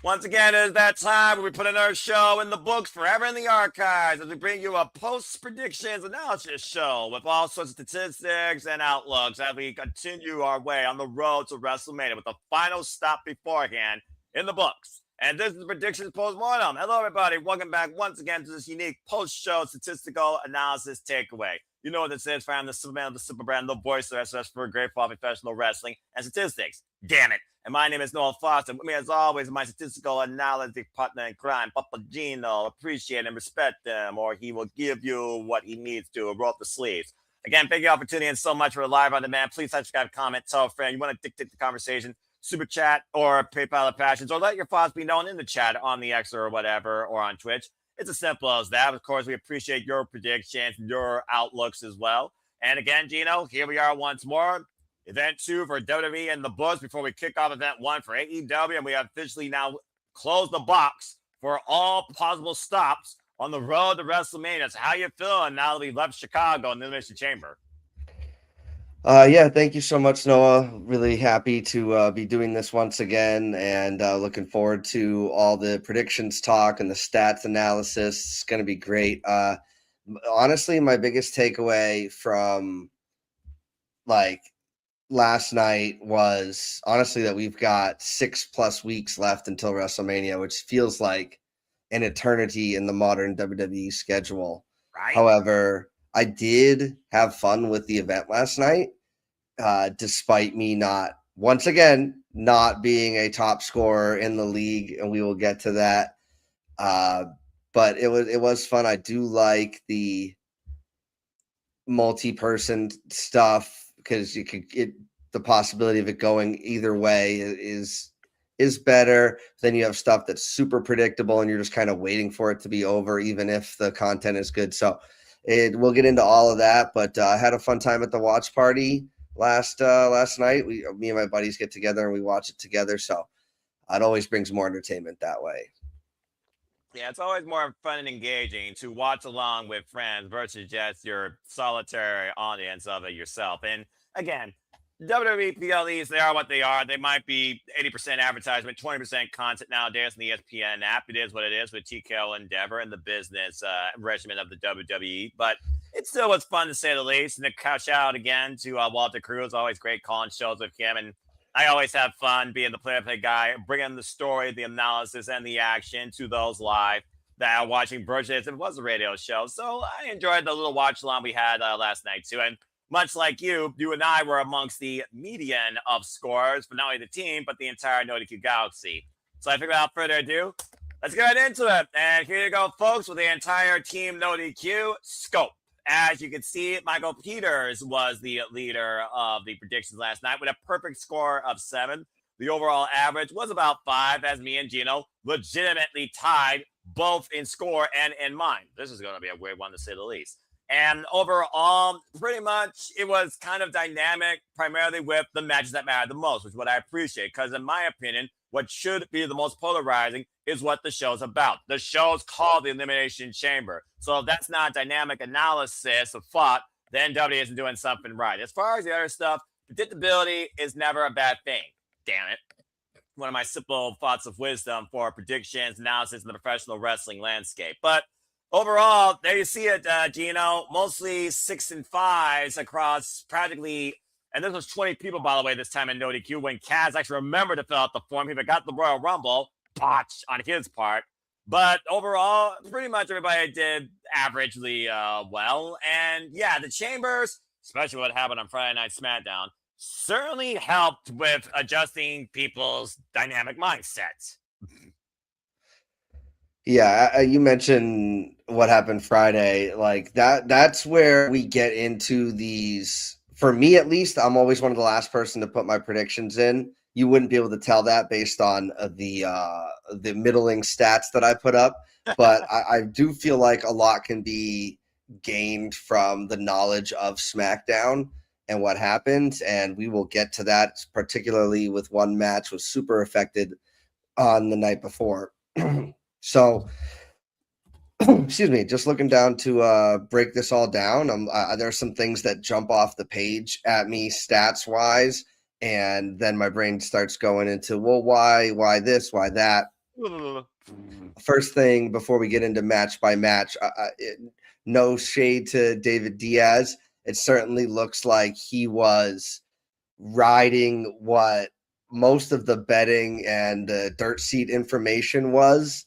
Once again, it is that time where we put another show in the books, forever in the archives, as we bring you a post-predictions analysis show with all sorts of statistics and outlooks as we continue our way on the road to WrestleMania with the final stop beforehand in the books. And this is Predictions Post-Mortem. Hello, everybody. Welcome back once again to this unique post-show statistical analysis takeaway. You know what this is, fam. The Superman of the Superbrand, the voice of SS for great professional wrestling and statistics. Damn it. And my name is Noah Foster. With me, as always, my statistical analytic partner in crime, PapaGino. Appreciate and respect him, or he will give you what he needs to, roll up the sleeves. Again, thank you all for tuning in so much for Live on Demand. Please subscribe, comment, tell a friend. You want to dictate the conversation, super chat or PayPal of Passions, or let your thoughts be known in the chat on the X or whatever, or on Twitch. It's as simple as that. Of course, we appreciate your predictions, your outlooks as well. And again, Gino, here we are once more. Event 2 for WWE in the books before we kick off Event 1 for AEW. And we have officially now closed the box for all possible stops on the road to WrestleMania. So how you feeling now that we left Chicago in the Elimination Chamber? Yeah, thank you so much, Noah. Really happy to be doing this once again, and looking forward to all the predictions talk and the stats analysis. It's going to be great. Honestly, my biggest takeaway from last night was honestly that we've got 6+ weeks left until WrestleMania, which feels like an eternity in the modern WWE schedule. Right? However, I did have fun with the event last night, despite me once again, not being a top scorer in the league, and we will get to that. But it was fun. I do like the multi-person stuff because the possibility of it going either way is better. Then you have stuff that's super predictable, and you're just kind of waiting for it to be over, even if the content is good. So we'll get into all of that, but I had a fun time at the watch party last night. Me and my buddies get together and we watch it together. So it always brings more entertainment that way. Yeah, it's always more fun and engaging to watch along with friends versus just your solitary audience of it yourself. And again, WWE PLEs, they are what they are. They might be 80% advertisement, 20% content nowadays in the ESPN app. It is what it is with TKO Endeavor and the business regimen of the WWE. But it still was fun to say the least. And to shout out again to Walter Cruz, always great calling shows with him. And I always have fun being the play-by-play guy, bringing the story, the analysis, and the action to those live that are watching virtually as if it was a radio show. So I enjoyed the little watch-along we had last night, too. And much like you and I were amongst the median of scores for not only the team, but the entire NoDQ Galaxy. So I figured without further ado, let's get right into it. And here you go, folks, with the entire team NoDQ scope. As you can see, Michael Peters was the leader of the predictions last night with a perfect score of 7. The overall average was about 5, as me and Gino legitimately tied both in score and in mind. This is going to be a weird one to say the least. And overall, pretty much it was kind of dynamic, primarily with the matches that mattered the most, which is what I appreciate. Because in my opinion, what should be the most polarizing is what the show's about. The show's called the Elimination Chamber. So if that's not dynamic analysis of thought, then WWE isn't doing something right. As far as the other stuff, predictability is never a bad thing. Damn it. One of my simple thoughts of wisdom for predictions, analysis in the professional wrestling landscape. But overall, there you see it, Gino. Mostly 6 and 5s across practically, and this was 20 people, by the way, this time in NoDQ, when Kaz actually remembered to fill out the form. He got the Royal Rumble, botch on his part. But overall, pretty much everybody did averagely well. And yeah, the Chambers, especially what happened on Friday Night SmackDown, certainly helped with adjusting people's dynamic mindsets. Yeah, you mentioned what happened Friday. Like that's where we get into these. For me, at least, I'm always one of the last person to put my predictions in. You wouldn't be able to tell that based on the middling stats that I put up. But I do feel like a lot can be gained from the knowledge of SmackDown and what happened. And we will get to that, particularly with one match was super affected on the night before. So, excuse me, just looking down to break this all down. There's some things that jump off the page at me stats wise, and then my brain starts going into, well, why this, why that. First thing before we get into match by match, no shade to David Diaz. It certainly looks like he was riding what most of the betting and dirt sheet information was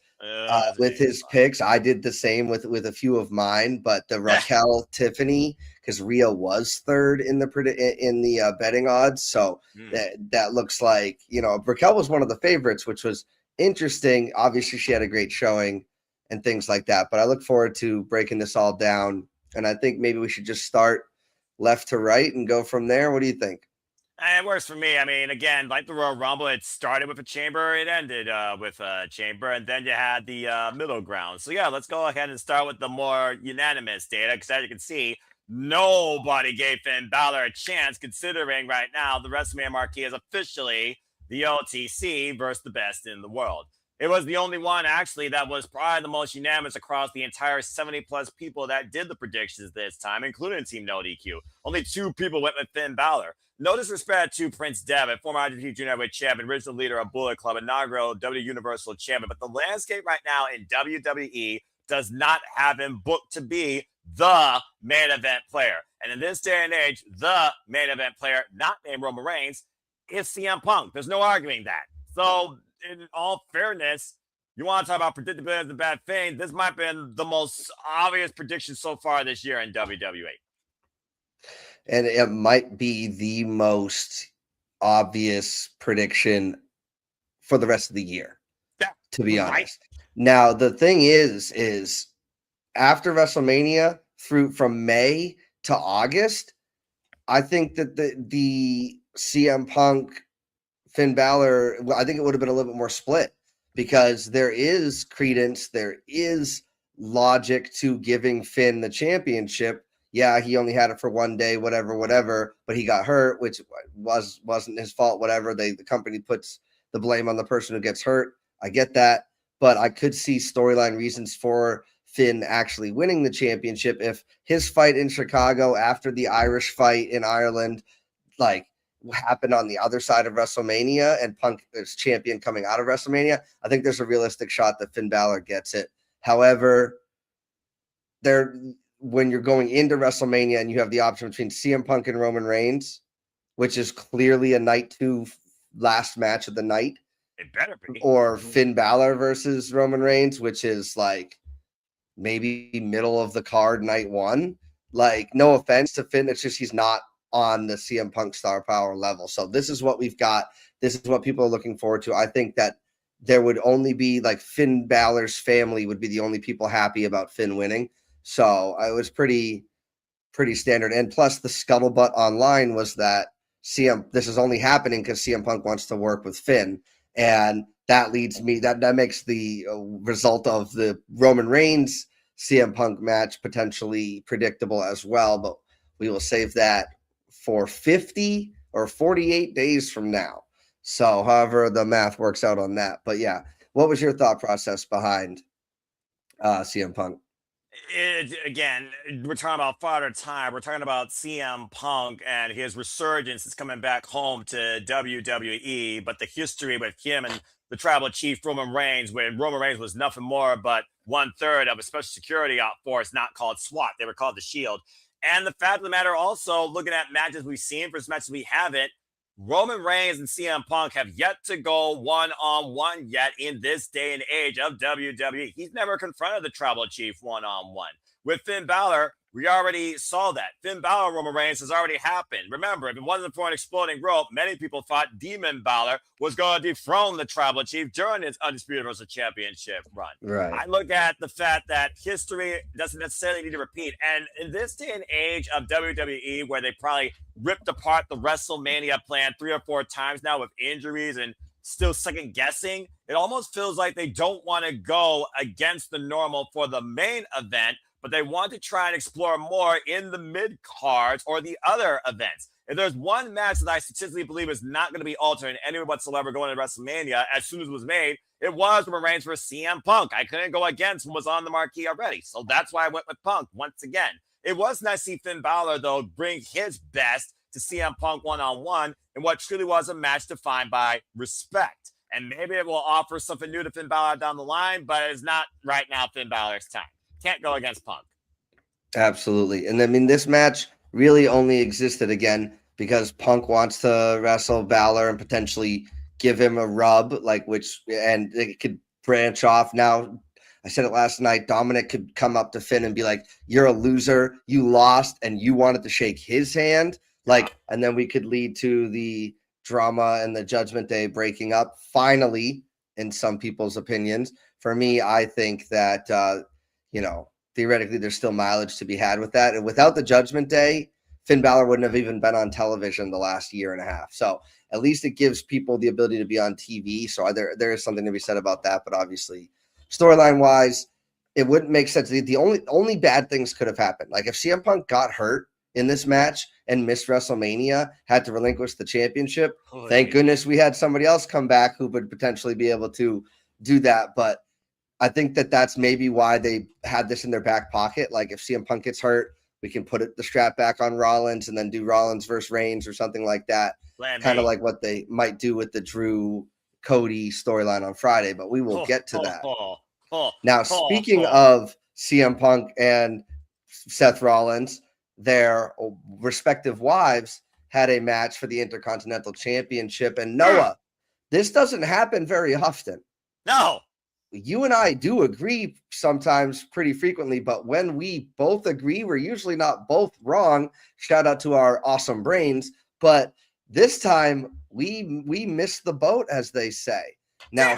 with his picks. I did the same with a few of mine, but the Raquel Tiffany, because Rhea was third in the betting odds, so that looks like, you know, Raquel was one of the favorites, which was interesting. Obviously, she had a great showing and things like that. But I look forward to breaking this all down, and I think maybe we should just start left to right and go from there. What do you think? It works for me. I mean, again, like the Royal Rumble, it started with a chamber, it ended with a chamber, and then you had the middle ground. So yeah, let's go ahead and start with the more unanimous data, because as you can see, nobody gave Finn Balor a chance, considering right now the WrestleMania marquee is officially the OTC versus the best in the world. It was the only one, actually, that was probably the most unanimous across the entire 70-plus people that did the predictions this time, including Team No DQ. Only 2 people went with Finn Balor. No disrespect to Prince Devitt, former IWGP Junior Heavyweight Champion, original leader of Bullet Club, inaugural WWE Universal Champion, but the landscape right now in WWE does not have him booked to be the main event player. And in this day and age, the main event player, not named Roman Reigns, is CM Punk. There's no arguing that. So, in all fairness, you want to talk about predictability as a bad thing, this might have been the most obvious prediction so far this year in WWE. And it might be the most obvious prediction for the rest of the year, to be honest. Now, the thing is after WrestleMania from May to August, I think that the CM Punk Finn Balor, I think it would have been a little bit more split, because there is credence, there is logic to giving Finn the championship. Yeah, he only had it for one day, whatever, but he got hurt, which wasn't his fault, whatever. The company puts the blame on the person who gets hurt. I get that, but I could see storyline reasons for Finn actually winning the championship if his fight in Chicago after the Irish fight in Ireland, like, happened on the other side of WrestleMania and Punk is champion coming out of WrestleMania. I think there's a realistic shot that Finn Balor gets it. However, when you're going into WrestleMania and you have the option between CM Punk and Roman Reigns, which is clearly a night 2 last match of the night, it better be, or Finn Balor versus Roman Reigns, which is like maybe middle of the card night 1. Like, no offense to Finn, it's just he's not on the CM Punk star power level. So this is what we've got. This is what people are looking forward to. I think that there would only be, like, Finn Balor's family would be the only people happy about Finn winning. So it was pretty standard. And plus the scuttlebutt online was that this is only happening because CM Punk wants to work with Finn. And that leads me, that makes the result of the Roman Reigns CM Punk match potentially predictable as well. But we will save that for 50 or 48 days from now. So however the math works out on that. But yeah, what was your thought process behind CM Punk? Again, we're talking about Father Time. We're talking about CM Punk and his resurgence is coming back home to WWE. But the history with him and the tribal chief Roman Reigns, when Roman Reigns was nothing more but 1/3 of a special security force not called SWAT. They were called the Shield. And the fact of the matter also, looking at matches we've seen versus matches we haven't, Roman Reigns and CM Punk have yet to go one-on-one yet in this day and age of WWE. He's never confronted the tribal chief one-on-one. With Finn Balor, we already saw that. Finn Balor, Roman Reigns has already happened. Remember, if it wasn't for an exploding rope, many people thought Demon Balor was going to dethrone the tribal chief during his Undisputed Universal Championship run. Right. I look at the fact that history doesn't necessarily need to repeat. And in this day and age of WWE, where they probably ripped apart the WrestleMania plan 3 or 4 times now with injuries and still second guessing, it almost feels like they don't want to go against the normal for the main event, but they want to try and explore more in the mid cards or the other events. If there's one match that I statistically believe is not going to be altered in any whatsoever going to WrestleMania as soon as it was made, it was Roman Reigns versus CM Punk. I couldn't go against what was on the marquee already. So that's why I went with Punk once again. It was nice to see Finn Balor, though, bring his best to CM Punk one-on-one in what truly was a match defined by respect. And maybe it will offer something new to Finn Balor down the line, but it's not right now Finn Balor's time. Can't go against Punk. Absolutely. And I mean, this match really only existed again because Punk wants to wrestle Balor and potentially give him a rub, and it could branch off. Now, I said it last night, Dominic could come up to Finn and be like, "You're a loser. You lost and you wanted to shake his hand." And then we could lead to the drama and the Judgment Day breaking up finally, in some people's opinions. For me, I think that, theoretically, there's still mileage to be had with that. And without the Judgment Day, Finn Balor wouldn't have even been on television the last year and a half. So at least it gives people the ability to be on TV. So there is something to be said about that. But obviously, storyline wise, it wouldn't make sense. The only bad things could have happened. Like if CM Punk got hurt in this match and missed WrestleMania, had to relinquish the championship. Thank goodness we had somebody else come back who would potentially be able to do that. But I think that that's maybe why they had this in their back pocket. Like if CM Punk gets hurt, we can put the strap back on Rollins and then do Rollins versus Reigns or something like that. Kind of like what they might do with the Drew Cody storyline on Friday, but we will get to that. Now, speaking of CM Punk and Seth Rollins, their respective wives had a match for the Intercontinental Championship. And Noah, this doesn't happen very often. No. You and I do agree sometimes pretty frequently, but when we both agree, we're usually not both wrong. Shout out to our awesome brains. But this time we missed the boat, as they say. Now,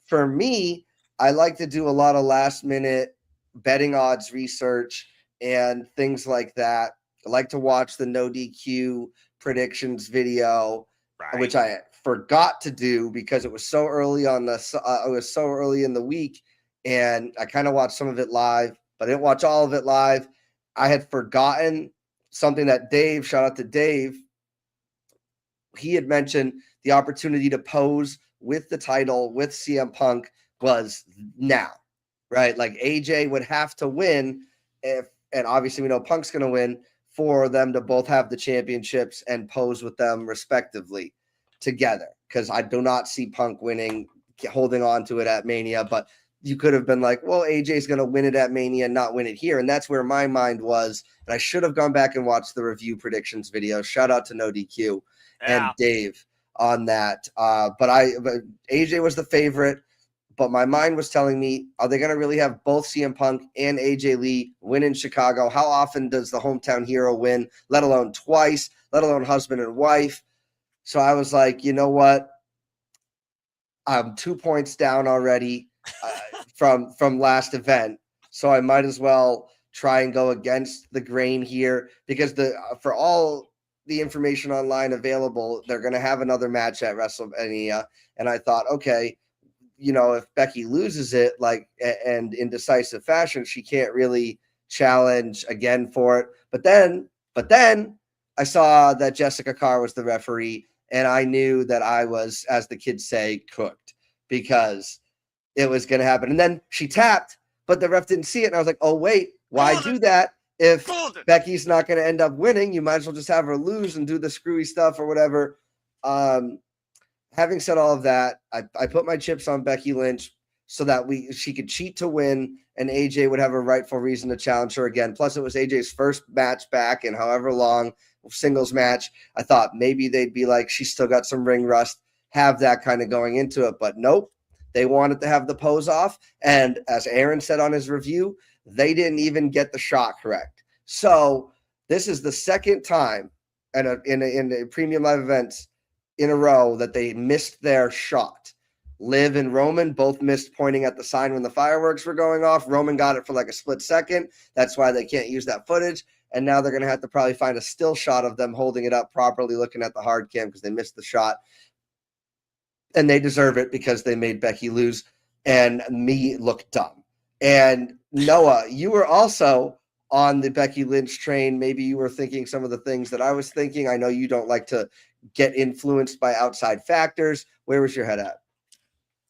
for me, I like to do a lot of last minute betting odds research and things like that. I like to watch the no DQ predictions video, which I forgot to do because it was so early it was so early in the week, and I kind of watched some of it live, but I didn't watch all of it live. I had forgotten something that Dave, shout out to Dave, he had mentioned the opportunity to pose with the title with CM Punk was now, right? Like AJ would have to win and obviously we know Punk's going to win, for them to both have the championships and pose with them respectively together. Because I do not see Punk winning, holding on to it at Mania, but you could have been like, well, AJ's going to win it at Mania and not win it here. And that's where my mind was. And I should have gone back and watched the review predictions video. Shout out to No DQ and Dave on that. But AJ was the favorite. But my mind was telling me, are they going to really have both CM Punk and AJ Lee win in Chicago? How often does the hometown hero win, let alone twice, let alone husband and wife? So I was like, you know what? I'm 2 points down already from last event. So I might as well try and go against the grain here because for all the information online available, they're going to have another match at WrestleMania. And I thought, okay, if Becky loses it, and in decisive fashion, she can't really challenge again for it. But then I saw that Jessica Carr was the referee, and I knew that I was, as the kids say, cooked because it was going to happen. And then she tapped, but the ref didn't see it. And I was like, oh, wait, why do that? If Becky's not going to end up winning, you might as well just have her lose and do the screwy stuff or whatever. Having said all of that, I put my chips on Becky Lynch so that she could cheat to win, and AJ would have a rightful reason to challenge her again. Plus, it was AJ's first match back in however long, singles match. I thought maybe they'd be like, she's still got some ring rust, have that kind of going into it. But nope, they wanted to have the pose off. And as Aaron said on his review, they didn't even get the shot correct. So this is the second time in a premium live events in a row that they missed their shot. Liv and Roman both missed pointing at the sign when the fireworks were going off. Roman got it for like a split second. That's why they can't use that footage. And now they're going to have to probably find a still shot of them holding it up properly, looking at the hard cam because they missed the shot. And they deserve it because they made Becky lose and me look dumb. And Noah, you were also on the Becky Lynch train. Maybe you were thinking some of the things that I was thinking. I know you don't like to get influenced by outside factors. Where was your head at?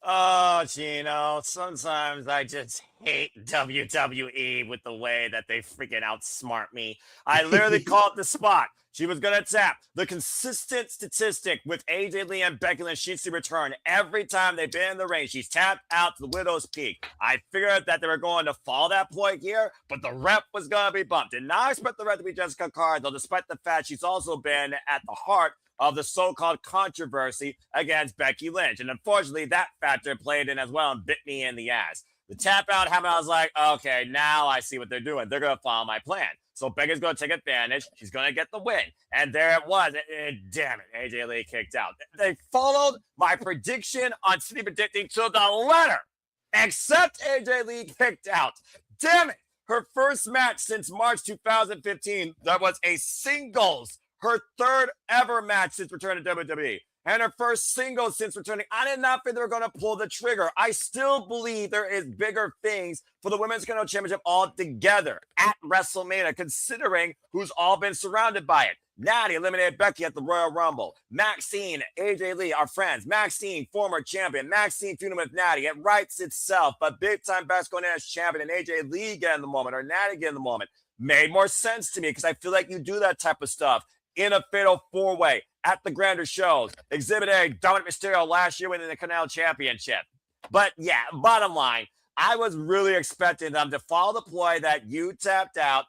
Oh, Gino, sometimes I just hate WWE with the way that they freaking outsmart me. I literally called the spot. She was going to tap. The consistent statistic with AJ Lee and Becky Lynch needs to return every time they've been in the ring. She's tapped out to the Widow's Peak. I figured that they were going to follow that point here, but the rep was going to be bumped. Did not expect the rep to be Jessica Carr, though, despite the fact she's also been at the heart of the so-called controversy against Becky Lynch. And unfortunately, that factor played in as well and bit me in the ass. The tap out happened. I was like, okay, now I see what they're doing. They're going to follow my plan. So Becky's going to take advantage. She's going to get the win. And there it was. Damn it. AJ Lee kicked out. They followed my prediction on City Predicting to the letter, except AJ Lee kicked out. Damn it. Her first match since March 2015, that was a singles. Her third ever match since returning to WWE. And her first single since returning. I did not think they were going to pull the trigger. I still believe there is bigger things for the Women's Intercontinental Championship altogether at WrestleMania, considering who's all been surrounded by it. Natty eliminated Becky at the Royal Rumble. Maxine, AJ Lee, our friends. Maxine, former champion. Maxine feuding with Natty. It writes itself, but big-time basketball as champion and AJ Lee get in the moment, or Natty get in the moment, made more sense to me because I feel like you do that type of stuff in a fatal four-way at the grander shows. Exhibit A, Dominic Mysterio last year winning the Canal Championship. But yeah, bottom line, I was really expecting them to follow the ploy that you tapped out,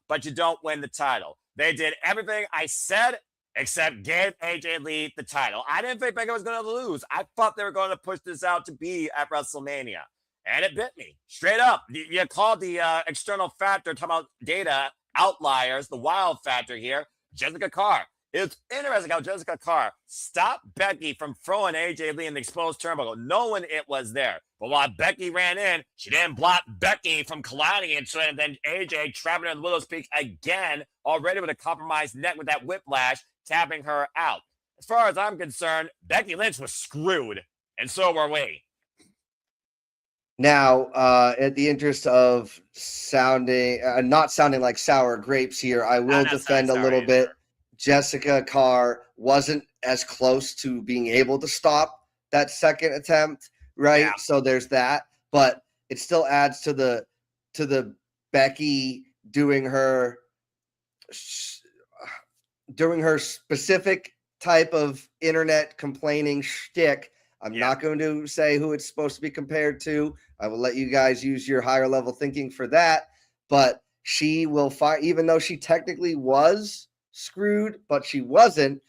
but you don't win the title. They did everything I said except gave AJ Lee the title. I didn't think Becky was going to lose. I thought they were going to push this out to be at WrestleMania. And it bit me. Straight up. You called the external factor, talking about data, outliers, the wild factor here, Jessica Carr. It's interesting how Jessica Carr stopped Becky from throwing AJ Lee in the exposed turnbuckle, knowing it was there. But while Becky ran in, she didn't block Becky from colliding into it, and then AJ trapping her in the Widow's Peak again, already with a compromised neck with that whiplash, tapping her out. As far as I'm concerned, Becky Lynch was screwed, and so were we. Now, at the interest of not sounding like sour grapes here, I will defend a little bit. Jessica Carr wasn't as close to being able to stop that second attempt, right? Yeah. So there's that, but it still adds to the Becky doing her specific type of internet complaining shtick. I'm not going to say who it's supposed to be compared to. I will let you guys use your higher level thinking for that. But she will find, even though she technically was screwed, but she wasn't,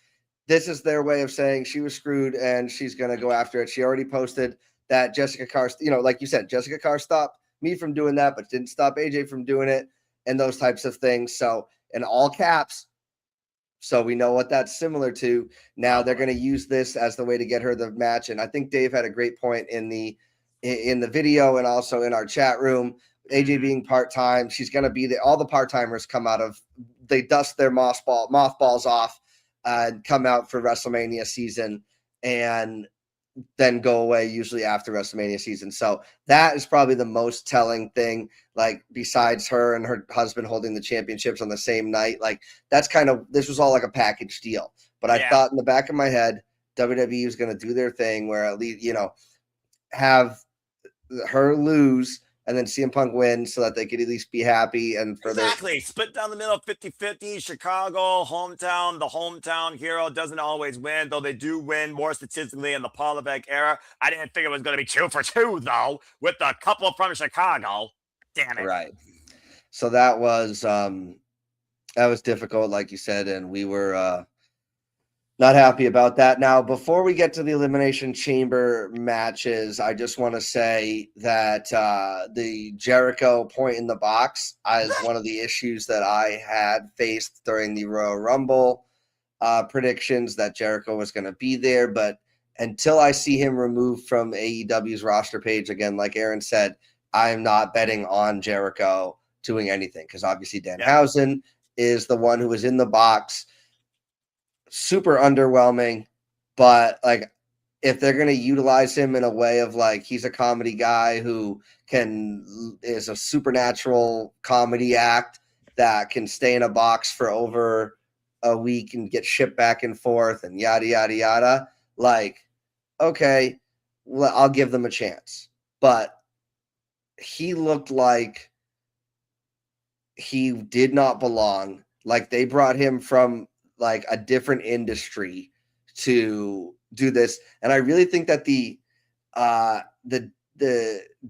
this is their way of saying she was screwed and she's going to go after it. She already posted that Jessica Carr, like you said, Jessica Carr stopped me from doing that, but didn't stop AJ from doing it and those types of things. So in all caps, so we know what that's similar to. Now they're going to use this as the way to get her the match. And I think Dave had a great point in the video and also in our chat room. AJ being part-time, she's going to be there. All the part-timers come out of, they dust their mothballs off and come out for WrestleMania season and then go away usually after WrestleMania season. So that is probably the most telling thing, like besides her and her husband holding the championships on the same night. Like that's this was all like a package deal. But I thought in the back of my head, WWE was going to do their thing where at least, have her lose and then CM Punk win so that they could at least be happy. And for exactly. Split down the middle, 50-50, Chicago, hometown. The hometown hero doesn't always win, though they do win more statistically in the Paul Levesque era. I didn't think it was going to be 2 for 2, though, with a couple from Chicago. Damn it. Right. So that was difficult, like you said, and we were not happy about that. Now, before we get to the Elimination Chamber matches, I just want to say that the Jericho point in the box is one of the issues that I had faced during the Royal Rumble predictions, that Jericho was going to be there. But until I see him removed from AEW's roster page, again, like Aaron said, I'm not betting on Jericho doing anything because obviously Danhausen is the one who was in the box. Super underwhelming, but like if they're going to utilize him in a way of like he's a comedy guy who is a supernatural comedy act that can stay in a box for over a week and get shipped back and forth and yada yada yada, like okay, well, I'll give them a chance. But he looked like he did not belong. Like they brought him from like a different industry to do this. And I really think that the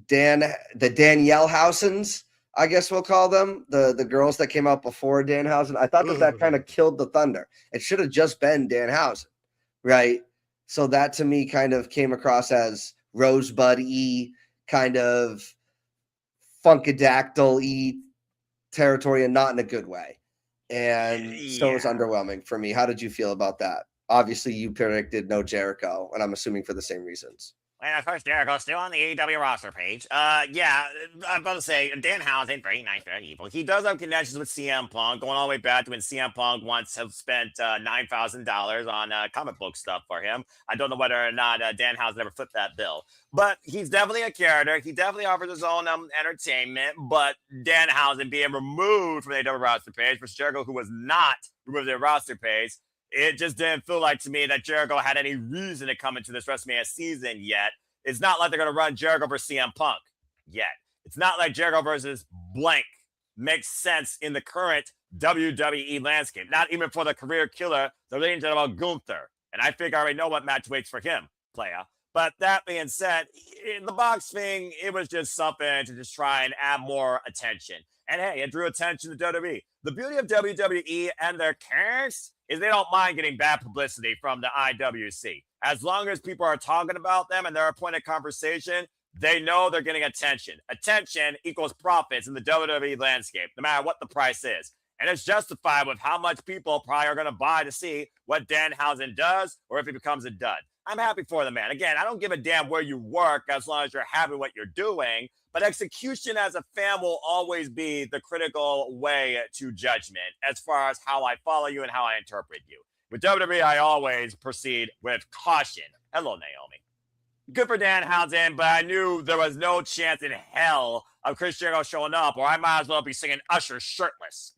Danielle Hausens, I guess we'll call them, the girls that came out before Danhausen, I thought that kind of killed the thunder. It should have just been Danhausen, right? So that to me kind of came across as Rosebud-y, kind of Funkadactyl-y territory, and not in a good way. And so it was underwhelming for me. How did you feel about that? Obviously, you predicted no Jericho, and I'm assuming for the same reasons. And of course, Jericho's still on the AEW roster page. Yeah, I'm about to say, Danhausen, very nice, very evil. He does have connections with CM Punk, going all the way back to when CM Punk once have spent $9,000 on comic book stuff for him. I don't know whether or not Danhausen ever flipped that bill. But he's definitely a character. He definitely offers his own entertainment. But Danhausen being removed from the AEW roster page for Jericho, who was not removed from the roster page, it just didn't feel like to me that Jericho had any reason to come into this WrestleMania season yet. It's not like they're going to run Jericho versus CM Punk yet. It's not like Jericho versus blank makes sense in the current WWE landscape. Not even for the career killer, the legend about Gunther. And I think I already know what match waits for him, playa. But that being said, in the box thing, it was just something to just try and add more attention. And hey, it drew attention to WWE. The beauty of WWE and their characters is they don't mind getting bad publicity from the IWC. As long as people are talking about them and they're a point of conversation, they know they're getting attention. Attention equals profits in the WWE landscape, no matter what the price is. And it's justified with how much people probably are going to buy to see what Danhausen does or if he becomes a dud. I'm happy for the man. Again, I don't give a damn where you work as long as you're happy with what you're doing. But execution as a fan will always be the critical way to judgment as far as how I follow you and how I interpret you. With WWE, I always proceed with caution. Hello, Naomi. Good for Danhausen, but I knew there was no chance in hell of Chris Jericho showing up, or I might as well be singing Usher shirtless.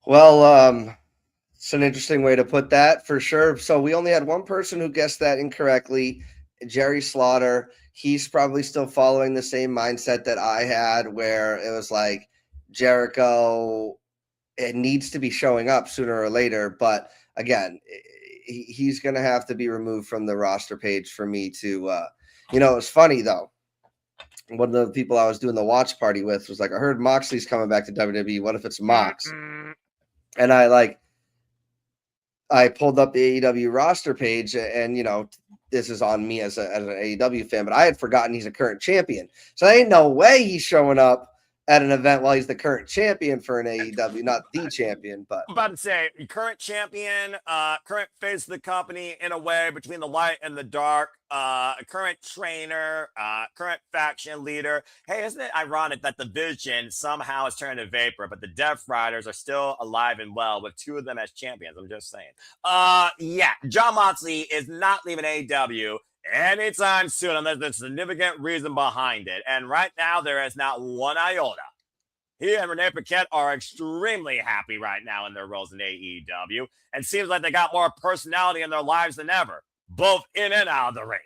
Well, it's an interesting way to put that for sure. So we only had one person who guessed that incorrectly, Jerry Slaughter. He's probably still following the same mindset that I had, where it was like Jericho, it needs to be showing up sooner or later. But again, he's going to have to be removed from the roster page for me to, it's funny though. One of the people I was doing the watch party with was like, I heard Moxley's coming back to WWE. What if it's Mox? And I pulled up the AEW roster page, and this is on me as an AEW fan, but I had forgotten he's a current champion. So there ain't no way he's showing up at an event while he's the current champion for an AEW, not the champion. But I'm about to say, current champion, current face of the company in a way between the light and the dark, current trainer, current faction leader. Hey, isn't it ironic that the Vision somehow has turned to vapor, but the Death Riders are still alive and well with two of them as champions? I'm just saying. Yeah, Jon Moxley is not leaving AEW anytime soon unless there's a significant reason behind it. And right now, there is not one iota. He and Renee Paquette are extremely happy right now in their roles in AEW, and seems like they got more personality in their lives than ever, both in and out of the ring.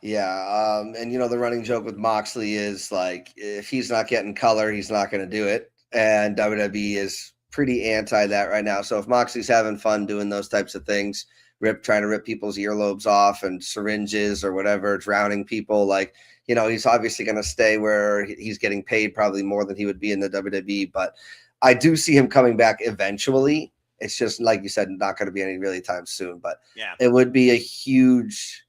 Yeah, and the running joke with Moxley is like, if he's not getting color, he's not going to do it. And WWE is pretty anti that right now. So if Moxley's having fun doing those types of things, trying to rip people's earlobes off and syringes or whatever, drowning people, like, he's obviously going to stay where he's getting paid probably more than he would be in the WWE. But I do see him coming back eventually. It's just, like you said, not going to be any really time soon. But yeah, it would be a huge...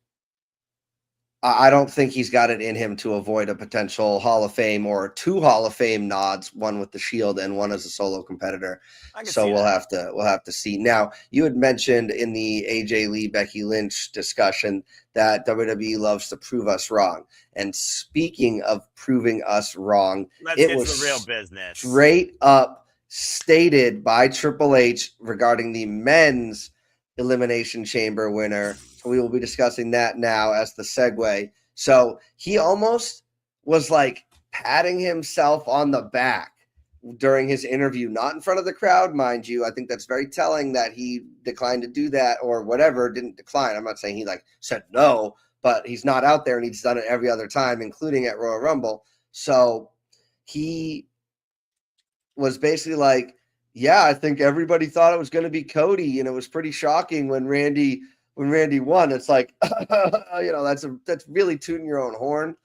I don't think he's got it in him to avoid a potential Hall of Fame or two Hall of Fame nods, one with the Shield and one as a solo competitor. So we'll have to see. Now, you had mentioned in the AJ Lee Becky Lynch discussion that WWE loves to prove us wrong. And speaking of proving us wrong, it was the real business. Straight up stated by Triple H regarding the men's Elimination Chamber winner. So we will be discussing that now as the segue. So he almost was like patting himself on the back during his interview, not in front of the crowd, mind you. I think that's very telling that he declined to do that or whatever, didn't decline. I'm not saying he said no, but he's not out there, and he's done it every other time, including at Royal Rumble. So he was basically like, yeah, I think everybody thought it was going to be Cody, and it was pretty shocking when Randy won. It's like, that's really tooting your own horn.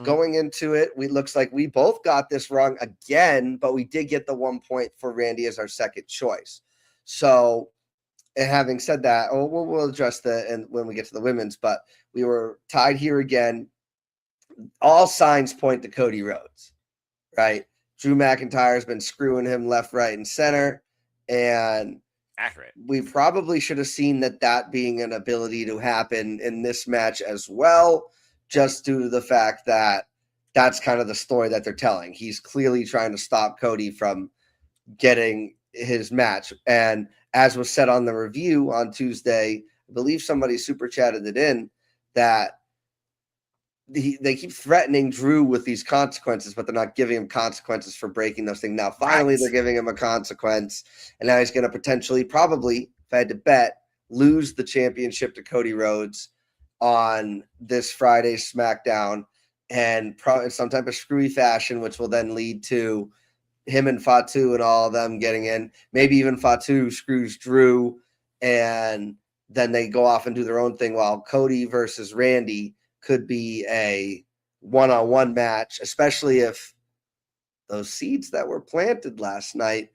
Going into it, looks like we both got this wrong again, but we did get the 1 point for Randy as our second choice. So, and having said that, we'll address when we get to the women's, but we were tied here again. All signs point to Cody Rhodes, right? Drew McIntyre has been screwing him left, right, and center, and accurate. We probably should have seen that being an ability to happen in this match as well, just due to the fact that that's kind of the story that they're telling. He's clearly trying to stop Cody from getting his match. And as was said on the review on Tuesday, I believe somebody super chatted it in, that they keep threatening Drew with these consequences, but they're not giving him consequences for breaking those things. Now, finally, They're giving him a consequence, and now he's going to potentially, probably, if I had to bet, lose the championship to Cody Rhodes on this Friday's SmackDown, and in some type of screwy fashion, which will then lead to him and Fatu and all of them getting in. Maybe even Fatu screws Drew, and then they go off and do their own thing, while Cody versus Randy could be a one-on-one match, especially if those seeds that were planted last night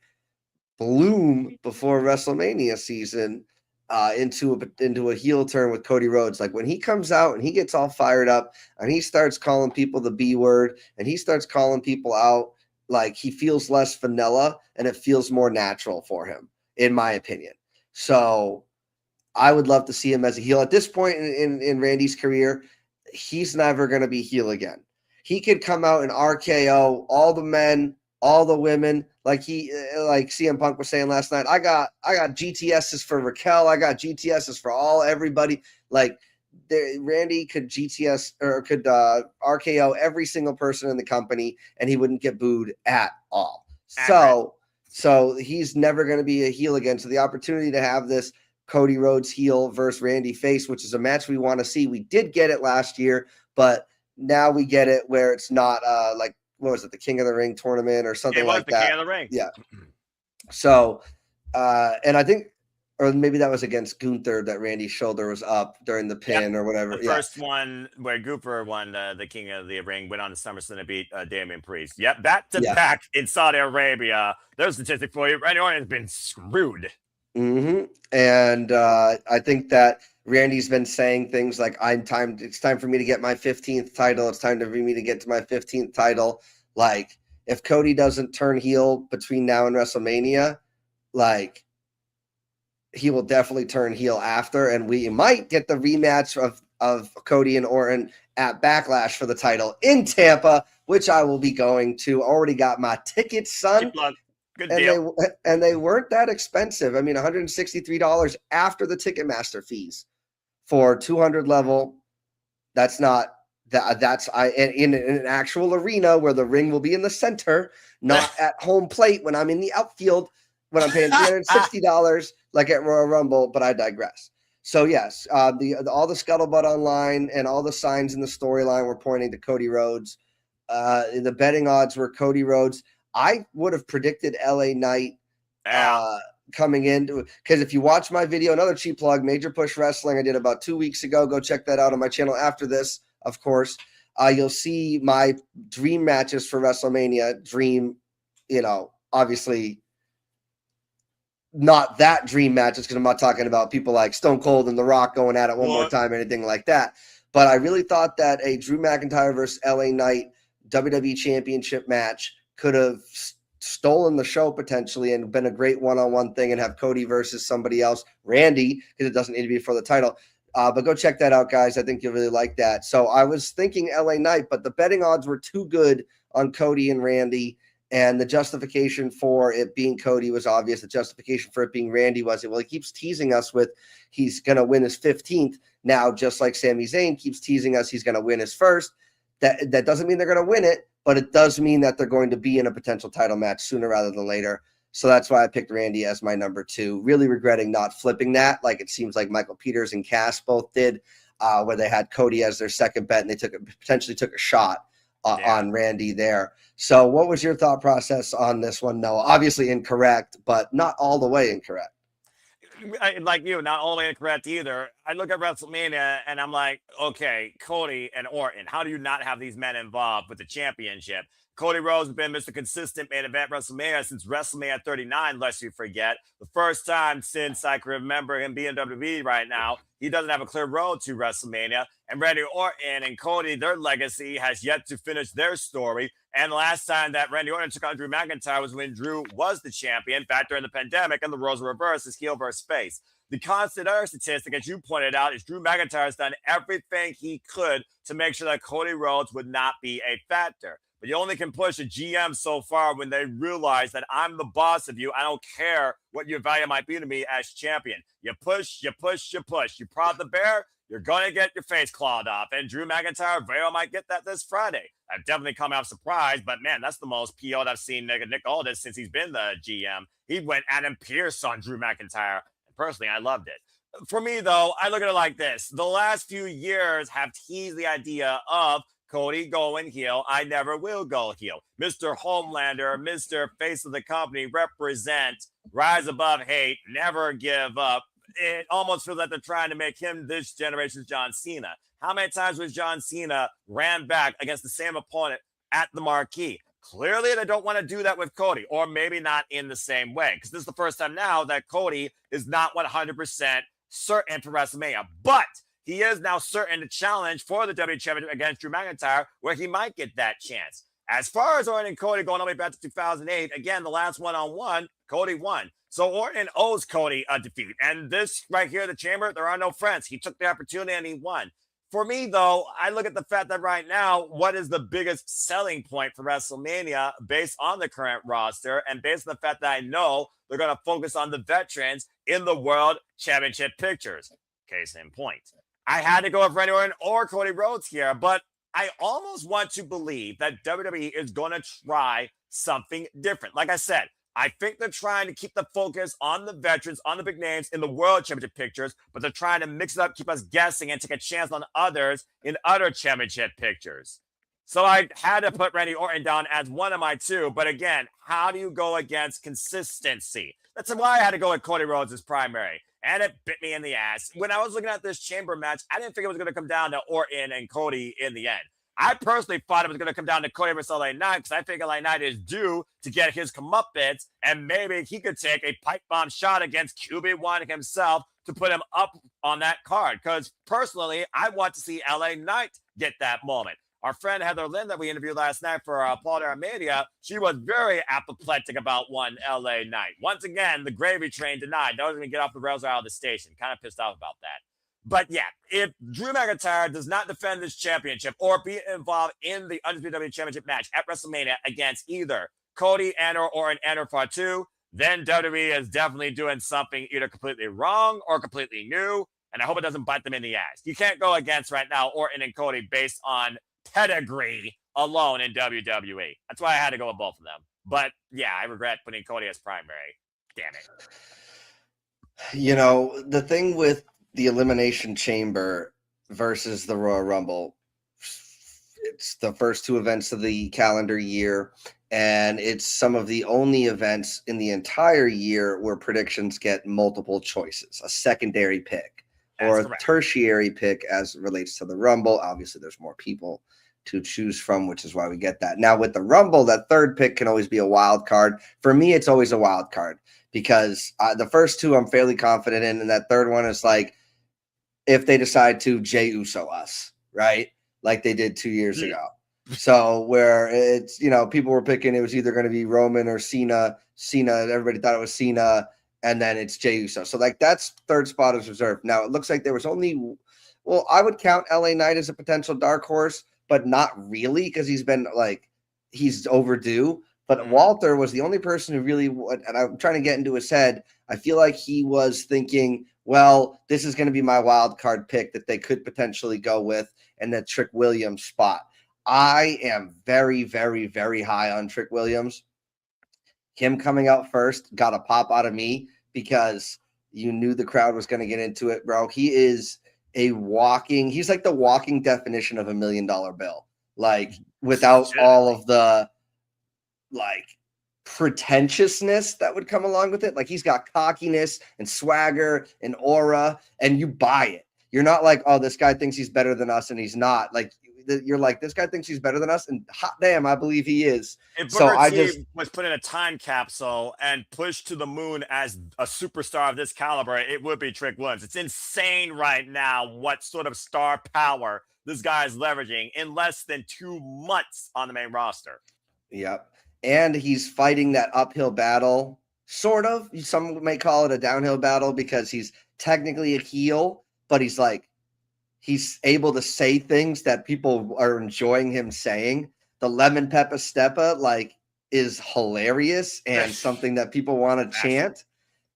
bloom before WrestleMania season into a heel turn with Cody Rhodes. Like when he comes out and he gets all fired up and he starts calling people the B word and he starts calling people out, like he feels less vanilla and it feels more natural for him, in my opinion. So I would love to see him as a heel. At this point in Randy's career, he's never going to be heel again. He could come out and RKO all the men, all the women, like CM Punk was saying last night. I got GTSs for Raquel. I got GTSs for everybody. Like Randy could GTS or could RKO every single person in the company, and he wouldn't get booed at all. So he's never going to be a heel again. So the opportunity to have this Cody Rhodes heel versus Randy face, which is a match we want to see. We did get it last year, but now we get it where it's not like, what was it, the King of the Ring tournament or something like that? King of the Ring. Yeah. So, and I think, or maybe that was against Gunther that Randy's shoulder was up during the pin or whatever. The first one where Gunther won the King of the Ring, went on to SummerSlam and beat Damian Priest. Yep, back to back in Saudi Arabia. There's a statistic for you. Randy Orton has been screwed. Mm-hmm. And I think that Randy's been saying things like, it's time for me to get my 15th title. It's time for me to get to my 15th title. Like, if Cody doesn't turn heel between now and WrestleMania, like, he will definitely turn heel after. And we might get the rematch of Cody and Orton at Backlash for the title in Tampa, which I will be going to. Already got my tickets, son. Good deal. And they weren't that expensive. I mean, $163 after the Ticketmaster fees for 200 level. That's not that's in an actual arena where the ring will be in the center, not at home plate when I'm in the outfield when I'm paying $360 like at Royal Rumble. But I digress. So yes, all the scuttlebutt online and all the signs in the storyline were pointing to Cody Rhodes. The betting odds were Cody Rhodes. I would have predicted LA Knight coming in, because if you watch my video, another cheap plug, Major Push Wrestling, I did about 2 weeks ago. Go check that out on my channel after this, of course. You'll see my dream matches for WrestleMania. Dream, obviously not that dream matches, because I'm not talking about people like Stone Cold and The Rock going at it one more time, anything like that. But I really thought that a Drew McIntyre versus LA Knight WWE Championship match could have stolen the show potentially and been a great one-on-one thing, and have Cody versus somebody else, Randy, because it doesn't need to be for the title. But go check that out, guys. I think you'll really like that. So I was thinking LA Knight, but the betting odds were too good on Cody and Randy, and the justification for it being Cody was obvious. The justification for it being Randy was, he keeps teasing us with he's going to win his 15th now, just like Sami Zayn keeps teasing us he's going to win his first. That doesn't mean they're going to win it, but it does mean that they're going to be in a potential title match sooner rather than later. So that's why I picked Randy as my number 2. Really regretting not flipping that, like it seems like Michael Peters and Cass both did. where they had Cody as their second bet, and they potentially took a shot on Randy there. So what was your thought process on this one? No, obviously incorrect, but not all the way incorrect. Like you, not all the way incorrect either. I look at WrestleMania and I'm like, okay, Cody and Orton, how do you not have these men involved with the championship? Cody Rhodes has been Mr. Consistent main event WrestleMania since WrestleMania 39, lest you forget. The first time since I can remember him being WWE right now. He doesn't have a clear road to WrestleMania. And Randy Orton and Cody, their legacy has yet to finish their story. And the last time that Randy Orton took on Drew McIntyre was when Drew was the champion back during the pandemic, and the roles were reversed as heel versus face. The constant other statistic, as you pointed out, is Drew McIntyre has done everything he could to make sure that Cody Rhodes would not be a factor. But you only can push a GM so far when they realize that I'm the boss of you. I don't care what your value might be to me as champion. You push, you push, you push. You prod the bear, you're going to get your face clawed off. And Drew McIntyre very well might get that this Friday. I've definitely come out surprised, but man, that's the most PO'd I've seen Nick Aldis since he's been the GM. He went Adam Pearce on Drew McIntyre. And personally, I loved it. For me, though, I look at it like this. The last few years have teased the idea of Cody going heel. I never will go heel. Mr. Homelander, Mr. Face of the Company, represent, rise above hate, never give up. It almost feels like they're trying to make him this generation's John Cena. How many times was John Cena ran back against the same opponent at the marquee? Clearly, they don't want to do that with Cody, or maybe not in the same way, because this is the first time now that Cody is not 100% certain for WrestleMania. But he is now certain to challenge for the WWE Championship against Drew McIntyre, where he might get that chance. As far as Orton and Cody going all the way back to 2008, again, the last one-on-one, Cody won. So Orton owes Cody a defeat. And this right here, the chamber, there are no friends. He took the opportunity and he won. For me, though, I look at the fact that right now, what is the biggest selling point for WrestleMania based on the current roster and based on the fact that I know they're going to focus on the veterans in the World Championship pictures. Case in point. I had to go with Randy Orton or Cody Rhodes here, but I almost want to believe that WWE is going to try something different. Like I said, I think they're trying to keep the focus on the veterans, on the big names in the World Championship pictures, but they're trying to mix it up, keep us guessing, and take a chance on others in other championship pictures. So I had to put Randy Orton down as one of my two, but again, how do you go against consistency? That's why I had to go with Cody Rhodes as primary. And it bit me in the ass. When I was looking at this chamber match, I didn't think it was going to come down to Orton and Cody in the end. I personally thought it was going to come down to Cody versus LA Knight because I think LA Knight is due to get his comeuppance, and maybe he could take a pipe bomb shot against QB1 himself to put him up on that card. Because personally, I want to see LA Knight get that moment. Our friend Heather Lynn that we interviewed last night for Paul Media, she was very apoplectic about one LA Knight. Once again, the gravy train denied. Doesn't even get off the rails or out of the station. Kind of pissed off about that. But yeah, if Drew McIntyre does not defend this championship or be involved in the Undisputed WWE Championship match at WrestleMania against either Cody and or Orton and or Fatu, then WWE is definitely doing something either completely wrong or completely new. And I hope it doesn't bite them in the ass. You can't go against right now Orton and Cody based on pedigree alone in WWE. That's why I had to go with both of them. But yeah, I regret putting Cody as primary. Damn it. You know, the thing with the Elimination Chamber versus the Royal Rumble, it's the first two events of the calendar year, and it's some of the only events in the entire year where predictions get multiple choices, a secondary pick. Or a tertiary pick as it relates to the Rumble. Obviously, there's more people to choose from, which is why we get that. Now, with the Rumble, that third pick can always be a wild card. For me, it's always a wild card because the first two I'm fairly confident in, and that third one is like if they decide to Jey Uso us, right? Like they did 2 years ago. So where it's, you know, people were picking it was either going to be Roman or Cena. Everybody thought it was Cena. And then it's Jey Uso. So, like, that's third spot is reserved. Now, it looks like there was only – well, I would count LA Knight as a potential dark horse, but not really because he's been, like, he's overdue. But Walter was the only person who really – and I'm trying to get into his head. I feel like he was thinking, well, this is going to be my wild card pick that they could potentially go with and the Trick Williams spot. I am very, very, very high on Trick Williams. Him coming out first got a pop out of me because you knew the crowd was going to get into it, bro. He is he's like the walking definition of $1 million bill. Like without all of the like pretentiousness that would come along with it. Like he's got cockiness and swagger and aura, and you buy it. You're not like, oh, this guy thinks he's better than us, and he's not. Like you're like, this guy thinks he's better than us, and hot damn, I believe he is. If So Booker I T just was put in a time capsule and pushed to the moon as a superstar of this caliber, it would be Trick Williams. It's insane right now what sort of star power this guy is leveraging in less than 2 months on the main roster. Yep. And he's fighting that uphill battle, sort of. Some may call it a downhill battle because he's technically a heel, but he's able to say things that people are enjoying him saying. The lemon pepper stepper is hilarious and something that people want to chant.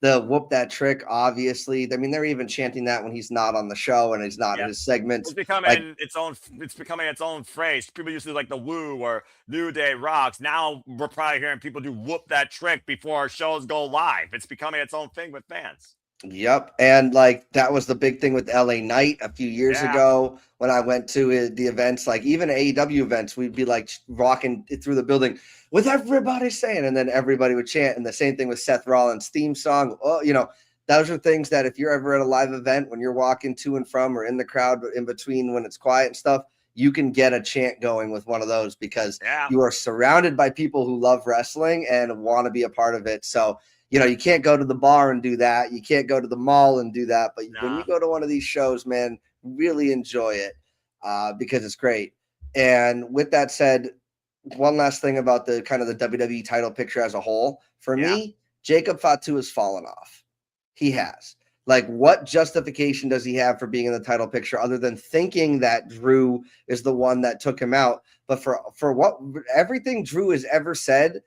The whoop that trick, obviously. I mean, they're even chanting that when he's not on the show and he's not in his segments. It's becoming its own phrase. People used to like the woo or New Day Rocks. Now we're probably hearing people do whoop that trick before our shows go live. It's becoming its own thing with fans. Yep. And that was the big thing with LA Knight a few years ago when I went to the events, like even AEW events, we'd be like rocking through the building with everybody saying, and then everybody would chant. And the same thing with Seth Rollins' theme song. Oh, those are things that if you're ever at a live event, when you're walking to and from or in the crowd, but in between when it's quiet and stuff, you can get a chant going with one of those because you are surrounded by people who love wrestling and want to be a part of it. So, you can't go to the bar and do that. You can't go to the mall and do that. But when you go to one of these shows, man, really enjoy it because it's great. And with that said, one last thing about the kind of the WWE title picture as a whole. For me, Jacob Fatu has fallen off. He has. Like, what justification does he have for being in the title picture other than thinking that Drew is the one that took him out? But for what everything Drew has ever said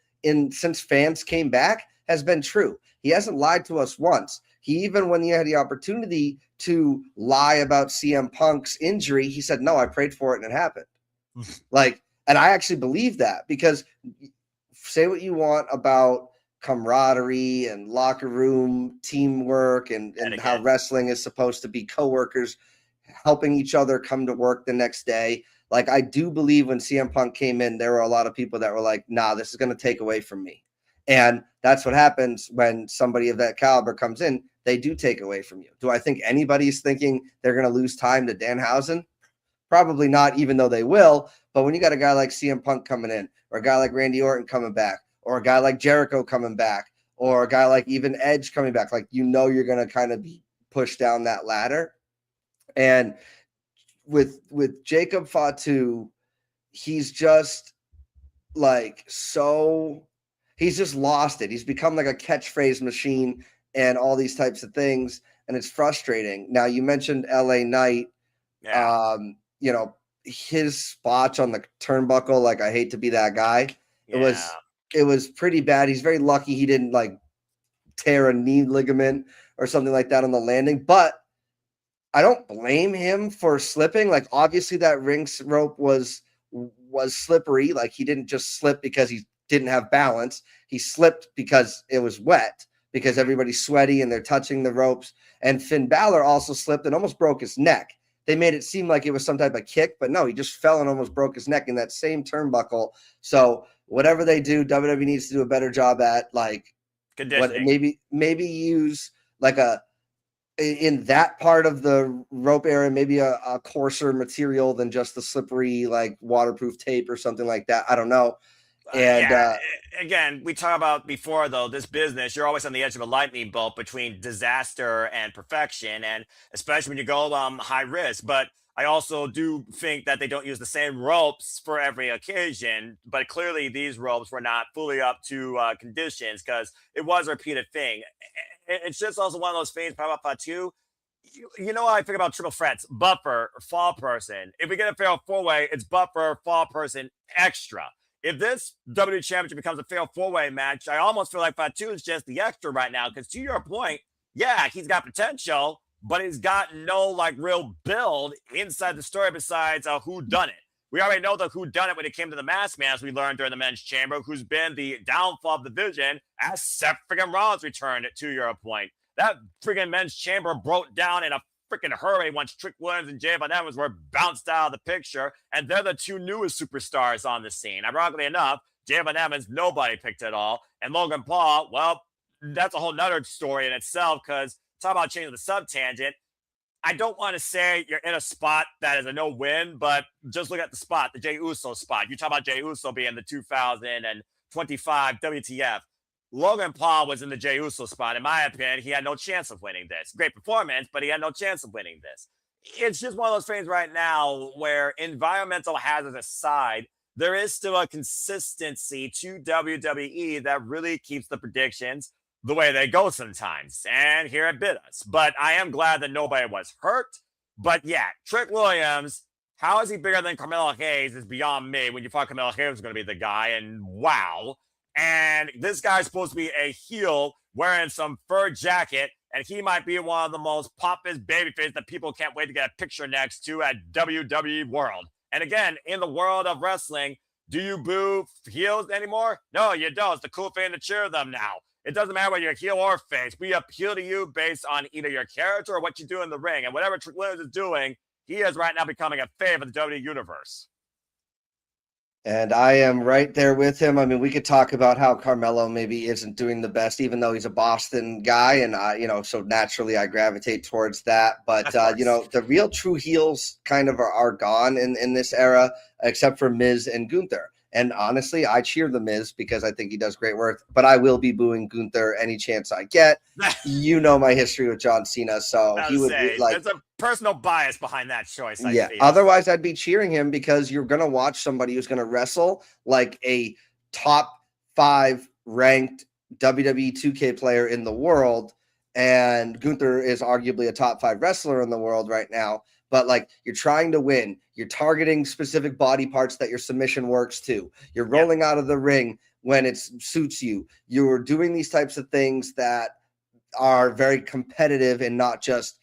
since fans came back has been true. He hasn't lied to us once. He even when he had the opportunity to lie about CM Punk's injury, he said, "No, I prayed for it and it happened." And I actually believe that because say what you want about camaraderie and locker room teamwork and how wrestling is supposed to be coworkers helping each other come to work the next day. Like I do believe when CM Punk came in, there were a lot of people that were like, nah, this is going to take away from me. And that's what happens when somebody of that caliber comes in. They do take away from you. Do I think anybody's thinking they're going to lose time to Danhausen? Probably not, even though they will. But when you got a guy like CM Punk coming in, or a guy like Randy Orton coming back, or a guy like Jericho coming back, or a guy like even Edge coming back, you're going to kind of be pushed down that ladder. And with Jacob Fatu, he's just he's just lost it. He's become like a catchphrase machine and all these types of things. And it's frustrating. Now you mentioned LA Knight, his spots on the turnbuckle. I hate to be that guy. It was pretty bad. He's very lucky he didn't tear a knee ligament or something like that on the landing, but I don't blame him for slipping. Obviously that ring rope was slippery. He didn't just slip because he didn't have balance. He slipped because it was wet, because everybody's sweaty and they're touching the ropes. And Finn Balor also slipped and almost broke his neck. They made it seem like it was some type of kick, but no, he just fell and almost broke his neck in that same turnbuckle. So whatever they do, WWE needs to do a better job at conditioning. Maybe use in that part of the rope area, maybe a coarser material than just the slippery waterproof tape or something like that. I don't know. And again, we talk about before though, this business, you're always on the edge of a lightning bolt between disaster and perfection, and especially when you go high risk. But I also do think that they don't use the same ropes for every occasion. But clearly, these ropes were not fully up to conditions because it was a repeated thing. It's just also one of those things. Too. You know how I think about triple threats: buffer, fall person. If we get a fatal 4-way, it's buffer, fall person, extra. If this WWE Championship becomes a fatal 4-way match, I almost feel like Fatu is just the extra right now. Because to your point, he's got potential, but he's got no real build inside the story besides who done it. We already know the who done it when it came to the Masked Man, as we learned during the Men's Chamber, who's been the downfall of the division as Seth freaking Rollins returned. To your point, that freaking Men's Chamber broke down in a freaking hurry once Trick Williams and Jay Van Evans were bounced out of the picture, and they're the two newest superstars on the scene. Ironically enough, Jay Van Evans, nobody picked at all, and Logan Paul, well, that's a whole nother story in itself, because talk about changing the sub-tangent. I don't want to say you're in a spot that is a no-win, but just look at the spot, the Jey Uso spot. You talk about Jey Uso being the 2025 WTF. Logan Paul was in the Jey Uso spot. In my opinion, he had no chance of winning this. Great performance, but he had no chance of winning this. It's just one of those things right now where, environmental hazards aside, there is still a consistency to WWE that really keeps the predictions the way they go sometimes, and here it bit us. But I am glad that nobody was hurt. But yeah, Trick Williams, how is he bigger than Carmelo Hayes is beyond me. When you thought Carmelo Hayes was going to be the guy, and wow. And this guy's supposed to be a heel wearing some fur jacket, and he might be one of the most pompous babyface that people can't wait to get a picture next to at WWE World. And again, in the world of wrestling, do you boo heels anymore? No, you don't. It's the cool thing to cheer them now. It doesn't matter whether you're heel or face. We appeal to you based on either your character or what you do in the ring. And whatever Trick Williams is doing, he is right now becoming a favorite of the WWE Universe. And I am right there with him. I mean, we could talk about how Carmelo maybe isn't doing the best, even though he's a Boston guy. And, so naturally I gravitate towards that. But, the real true heels kind of are gone in this era, except for Miz and Gunther. And honestly, I cheer the Miz because I think he does great work, but I will be booing Gunther any chance I get. You know my history with John Cena, so he would be like, there's a personal bias behind that choice. Yeah. Otherwise, I'd be cheering him because you're gonna watch somebody who's gonna wrestle like a top 5 ranked WWE 2K player in the world, and Gunther is arguably a top 5 wrestler in the world right now. But like, you're trying to win. You're targeting specific body parts that your submission works to. You're rolling out of the ring when it suits you. You're doing these types of things that are very competitive and not just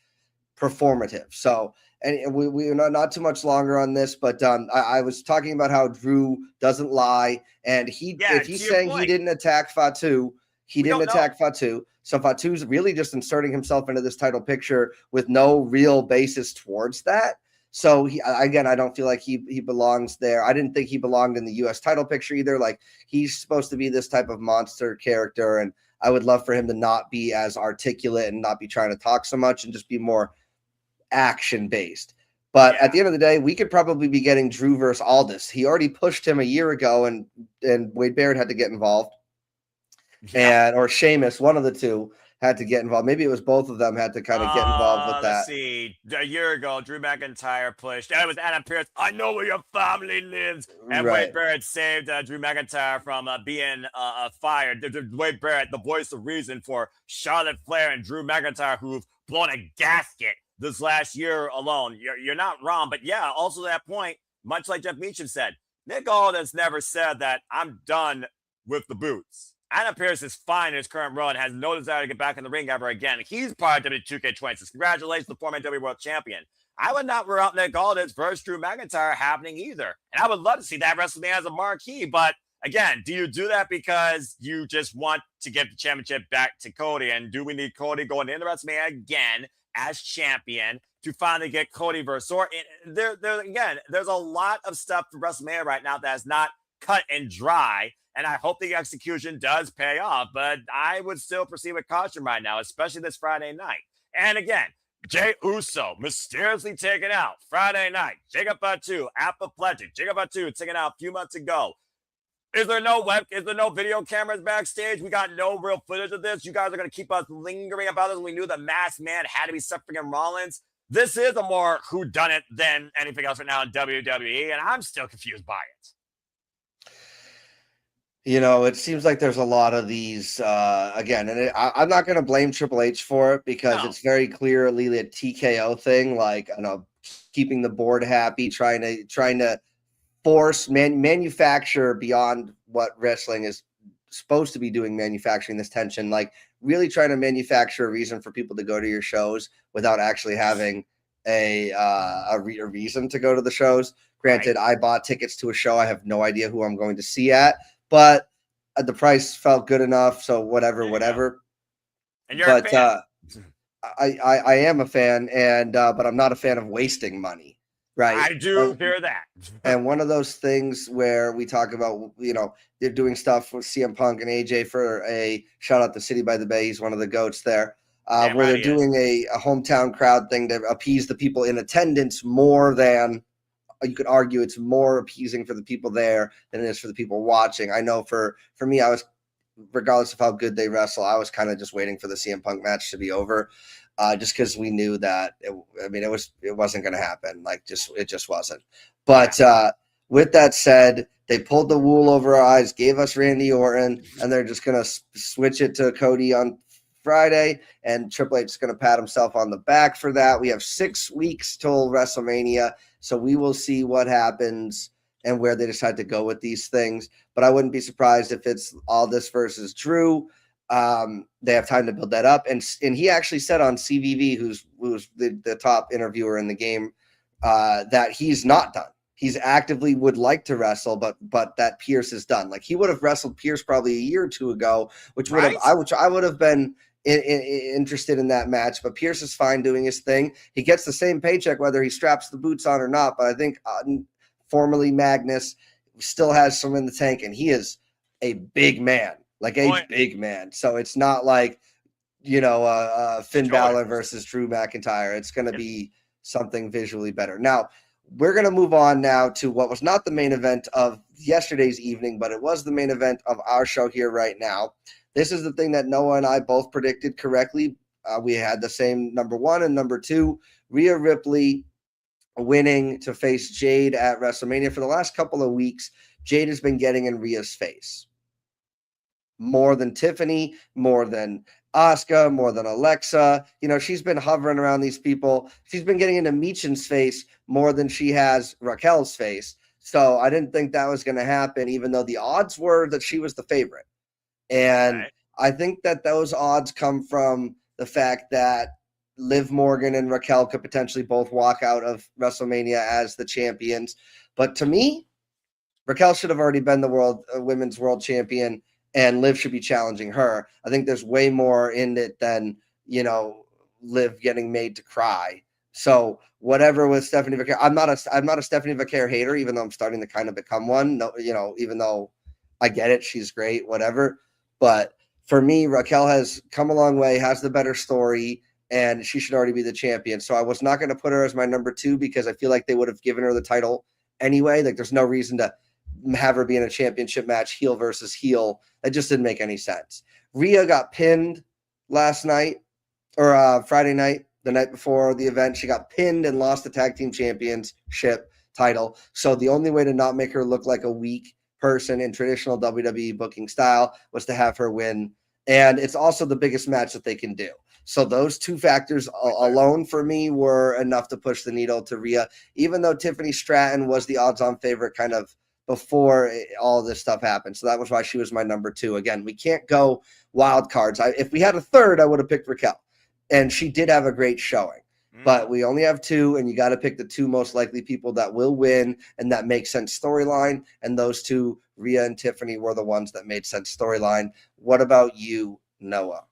performative. So, and we're not too much longer on this, but I was talking about how Drew doesn't lie, and if he's saying he didn't attack Fatu, he didn't attack Fatu. So Fatu's really just inserting himself into this title picture with no real basis towards that. So I don't feel like he belongs there. I didn't think he belonged in the U.S. title picture either. Like, he's supposed to be this type of monster character, and I would love for him to not be as articulate and not be trying to talk so much and just be more action based. But at the end of the day, we could probably be getting Drew versus Aldis. He already pushed him a year ago, and Wade Barrett had to get involved. Or Sheamus, one of the two, had to get involved. Maybe it was both of them had to kind of get involved with that. Let's see. A year ago, Drew McIntyre pushed. It was Adam Pearce. I know where your family lives. And Wade Barrett saved Drew McIntyre from being fired. Wade Barrett, the voice of reason for Charlotte Flair and Drew McIntyre, who've blown a gasket this last year alone. You're not wrong. But yeah, also to that point, much like Jeff Meacham said, Nick Aldis never said that I'm done with the boots. Adam Pearce is fine in his current run, has no desire to get back in the ring ever again. He's part of WWE2K26. Congratulations, the former WWE World Champion. I would not rule out Nick Aldis versus Drew McIntyre happening either. And I would love to see that WrestleMania as a marquee. But again, do you do that because you just want to get the championship back to Cody? And do we need Cody going into WrestleMania again as champion to finally get Cody versus Orton? There's a lot of stuff for WrestleMania right now that's not cut and dry. And I hope the execution does pay off, but I would still proceed with caution right now, especially this Friday night. And again, Jey Uso mysteriously taken out Friday night. Jacob Fatu, apoplectic. Jacob Fatu taken out a few months ago. Is there no video cameras backstage? We got no real footage of this. You guys are going to keep us lingering about this. We knew the masked man had to be suffering in Rollins. This is a more whodunit than anything else right now in WWE, and I'm still confused by it. It seems like there's a lot of these, again, and I'm not going to blame Triple H for it because it's very clearly a TKO thing, like, keeping the board happy, trying to force manufacture beyond what wrestling is supposed to be doing, manufacturing this tension, like really trying to manufacture a reason for people to go to your shows without actually having a reason to go to the shows. Granted, I bought tickets to a show. I have no idea who I'm going to see at. But the price felt good enough, so whatever. And you're a fan. I am a fan, and but I'm not a fan of wasting money, right? I do hear that. And one of those things where we talk about, they're doing stuff with CM Punk and AJ for a shout out to City by the Bay. He's one of the goats there. Damn Where right they're he is. doing a hometown crowd thing to appease the people in attendance more than, you could argue it's more appeasing for the people there than it is for the people watching. I know for me, I was, regardless of how good they wrestle, I was kind of just waiting for the CM Punk match to be over, just because we knew that it wasn't going to happen. Like, it just wasn't. But with that said, they pulled the wool over our eyes, gave us Randy Orton, and they're just going to switch it to Cody on Friday, and Triple H is going to pat himself on the back for that. We have 6 weeks till WrestleMania, so we will see what happens and where they decide to go with these things. But I wouldn't be surprised if it's Aldis versus Drew. They have time to build that up. And he actually said on CVV, who's the top interviewer in the game, that he's not done. He's actively would like to wrestle, but that Pierce is done. Like, he would have wrestled Pierce probably a year or two ago, which I would have been interested in that match. But Pierce is fine doing his thing. He gets the same paycheck whether he straps the boots on or not. But I think formerly Magnus still has some in the tank, and he is a big man, like a big man. So it's not like, Finn Balor versus Drew McIntyre. It's going to be something visually better. Now, we're going to move on now to what was not the main event of yesterday's evening, but it was the main event of our show here right now. This is the thing that Noah and I both predicted correctly. We had the same number 1 and number 2, Rhea Ripley winning to face Jade at WrestleMania. For the last couple of weeks, Jade has been getting in Rhea's face. More than Tiffany, more than Asuka, more than Alexa. She's been hovering around these people. She's been getting into Michin's face more than she has Raquel's face. So I didn't think that was going to happen, even though the odds were that she was the favorite. And I think that those odds come from the fact that Liv Morgan and Raquel could potentially both walk out of WrestleMania as the champions. But to me, Raquel should have already been the women's world champion, and Liv should be challenging her. I think there's way more in it than, Liv getting made to cry. So whatever with Stephanie Vaquer, I'm not a Stephanie Vaquer hater, even though I'm starting to kind of become one. No, even though I get it, she's great, whatever. But for me, Raquel has come a long way, has the better story, and she should already be the champion. So I was not going to put her as my number 2 because I feel like they would have given her the title anyway. Like, there's no reason to have her be in a championship match, heel versus heel. That just didn't make any sense. Rhea got pinned last night, or Friday night, the night before the event. She got pinned and lost the tag team championship title. So the only way to not make her look like a weak person in traditional WWE booking style was to have her win. And it's also the biggest match that they can do. So those 2 factors alone for me were enough to push the needle to Rhea, even though Tiffany Stratton was the odds-on favorite kind of before all this stuff happened. So that was why she was my number 2. Again, we can't go wild cards. If we had a third, I would have picked Raquel. And she did have a great showing. But we only have 2, and you got to pick the 2 most likely people that will win and that make sense storyline. And those 2, Rhea and Tiffany, were the ones that made sense storyline. What about you, Noah?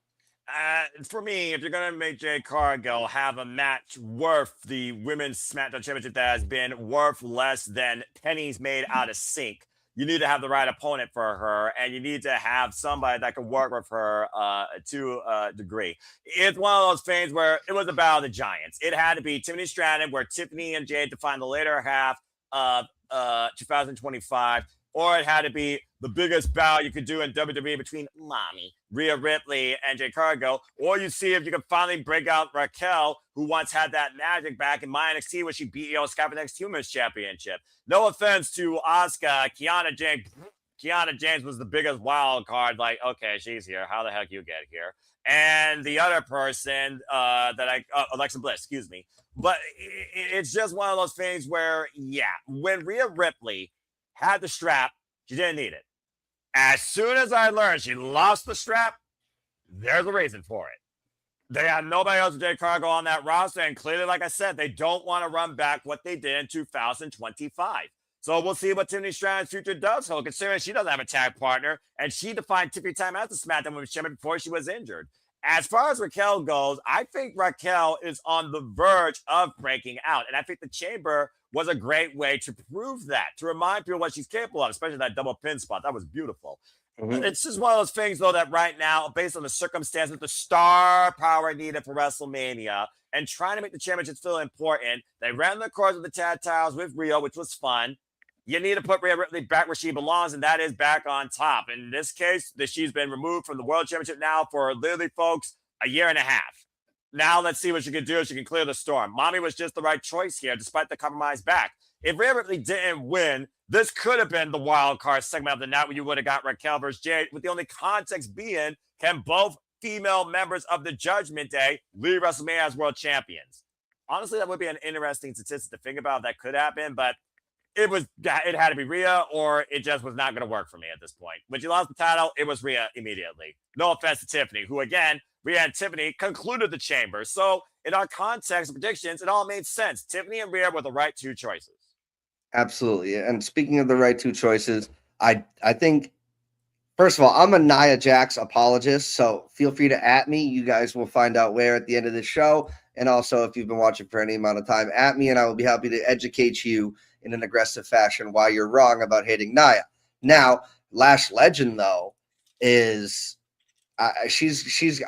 For me, if you're going to make Jade Cargill have a match worth the Women's SmackDown Championship that has been worth less than pennies made out of sink, you need to have the right opponent for her, and you need to have somebody that can work with her to a degree. It's one of those things where it was about the Giants. It had to be Tiffany Stratton, where Tiffany and Jade define the later half of 2025, or it had to be the biggest bout you could do in WWE between Mommy, Rhea Ripley, and Jade Cargill, or you see if you can finally break out Raquel, who once had that magic back in my NXT when she beat Io Sky for the NXT Women's Championship. No offense to Asuka, Kiana James was the biggest wild card. Like, okay, she's here. How the heck you get here? And the other person Alexa Bliss, excuse me. But it's just one of those things where, when Rhea Ripley had the strap, she didn't need it. As soon as I learned she lost the strap, there's a reason for it. They had nobody else with Jade Cargill on that roster, and clearly, like I said, they don't want to run back what they did in 2025. So we'll see what Tiffany Stratton's future does hold, considering she doesn't have a tag partner, and she defined Tiffany time as the SmackDown Women's Champion before she was injured. as far as Raquel goes, I think Raquel is on the verge of breaking out. And I think the Chamber was a great way to prove that, to remind people what she's capable of, especially that double pin spot. That was beautiful. Mhm. It's just one of those things, though, that right now, based on the circumstances, the star power needed for WrestleMania, and trying to make the championships feel important, they ran the course of the tag titles with Rhea, which was fun. You need to put Rhea Ripley back where she belongs, and that is back on top. In this case, she's been removed from the World Championship now for literally, folks, a year and a half. Now let's see what she can do if she can clear the storm. Mommy was just the right choice here, despite the compromise back. If Rhea Ripley didn't win, this could have been the wild card segment of the night where you would have got Raquel versus Jade, with the only context being, can both female members of the Judgment Day leave WrestleMania as world champions? Honestly, that would be an interesting statistic to think about. That could happen, but it had to be Rhea, or it just was not going to work for me at this point. When she lost the title, it was Rhea immediately. No offense to Tiffany, who again, Rhea and Tiffany concluded the Chamber. So in our context of predictions, it all made sense. Tiffany and Rhea were the right two choices. Absolutely. And speaking of the right two choices, I think, first of all, I'm a Nia Jax apologist, so feel free to at me. You guys will find out where at the end of the show. And also, if you've been watching for any amount of time, at me, and I will be happy to educate you in an aggressive fashion why you're wrong about hating Nia. Now, Lash Legend, though, is she's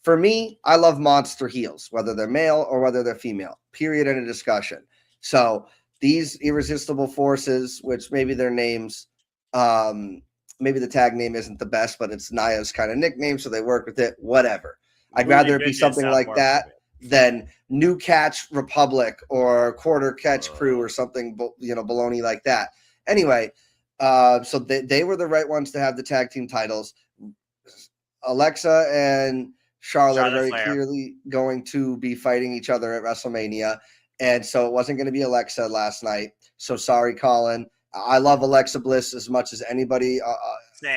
for me, I love monster heels, whether they're male or whether they're female, period, in a discussion. So these irresistible forces, which maybe their names, maybe the tag name isn't the best, but it's Nia's kind of nickname, so they work with it, whatever. I'd rather it be something like that than New Catch Republic or Quarter Catch Crew or something, baloney like that. Anyway, so they were the right ones to have the tag team titles. Alexa and Charlotte are very clearly going to be fighting each other at WrestleMania. And so it wasn't going to be Alexa last night. So sorry, Colin. I love Alexa Bliss as much as anybody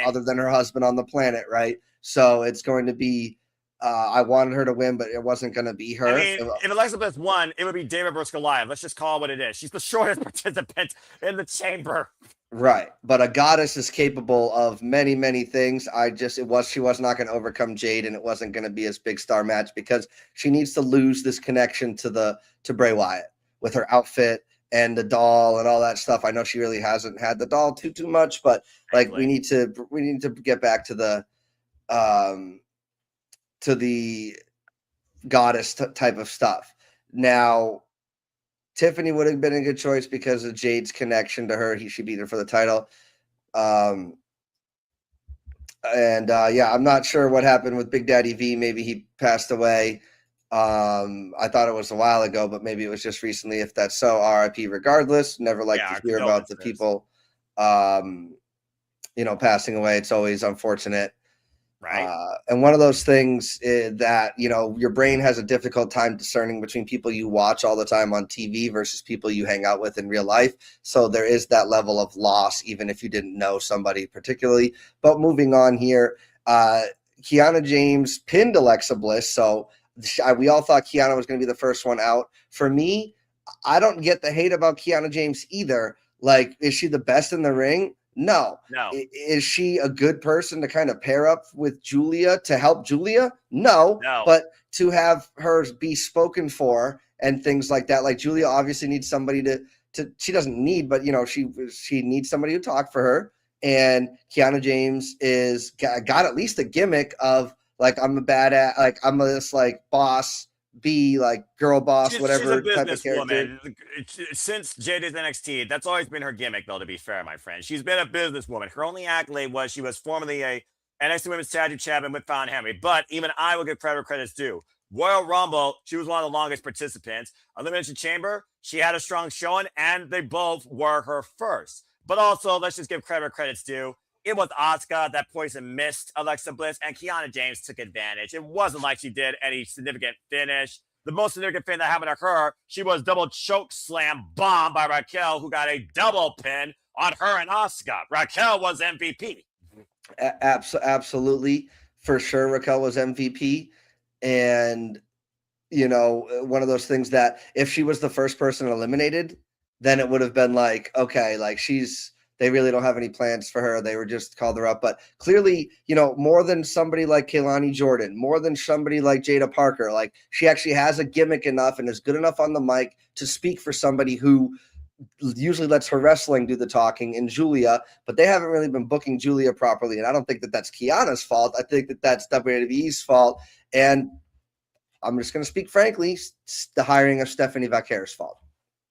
other than her husband on the planet, right? So it's going to be I wanted her to win, but it wasn't going to be her. I mean, if Alexa Bliss won, it would be David versus Goliath. Let's just call it what it is. She's the shortest participant in the Chamber. Right. But a goddess is capable of many, many things. She was not going to overcome Jade, and it wasn't going to be a big star match because she needs to lose this connection to Bray Wyatt with her outfit and the doll and all that stuff. I know she really hasn't had the doll too much, but like we need to get back to the goddess type of stuff. Now, Tiffany would have been a good choice because of Jade's connection to her. She beat her for the title. I'm not sure what happened with Big Daddy V. Maybe he passed away. I thought it was a while ago, but maybe it was just recently. If that's so, RIP regardless. Never like to hear about the people, passing away. It's always unfortunate. Right. And one of those things that, your brain has a difficult time discerning between people you watch all the time on TV versus people you hang out with in real life. So there is that level of loss, even if you didn't know somebody particularly. But moving on here, Kiana James pinned Alexa Bliss. So we all thought Kiana was going to be the first one out. For me, I don't get the hate about Kiana James either. Like, is she the best in the ring? No. Is she a good person to kind of pair up with Julia to help Julia? No. But to have her be spoken for and things like that, like Julia obviously needs somebody to she doesn't need, but she needs somebody to talk for her. And Kiana James is got at least a gimmick of like, I'm a badass, like I'm this like boss, be like girl boss, whatever she's a type of character. Since JD's NXT, that's always been her gimmick, though, to be fair, my friend. She's been a businesswoman. Her only accolade was she was formerly a NXT Women's Tag Team Champion with Fallon Henry. But even I will give credit where credit's due. Royal Rumble, she was one of the longest participants. Elimination Chamber, she had a strong showing, and they both were her first. But also, let's just give credit where credit's due. It was Asuka that poison missed Alexa Bliss, and Kiana James took advantage. It wasn't like she did any significant finish. The most significant thing that happened to her, she was double choke slam bombed by Raquel, who got a double pin on her and Asuka. Raquel was MVP. Absolutely. For sure, Raquel was MVP. And, one of those things that if she was the first person eliminated, then it would have been like, okay, like they really don't have any plans for her. They were just called her up. But clearly, you know, more than somebody like Kehlani Jordan, more than somebody like Jada Parker, like she actually has a gimmick enough and is good enough on the mic to speak for somebody who usually lets her wrestling do the talking in Julia, but they haven't really been booking Julia properly. And I don't think that that's Kiana's fault. I think that that's WWE's fault. And I'm just going to speak frankly, the hiring of Stephanie Vaquer's fault.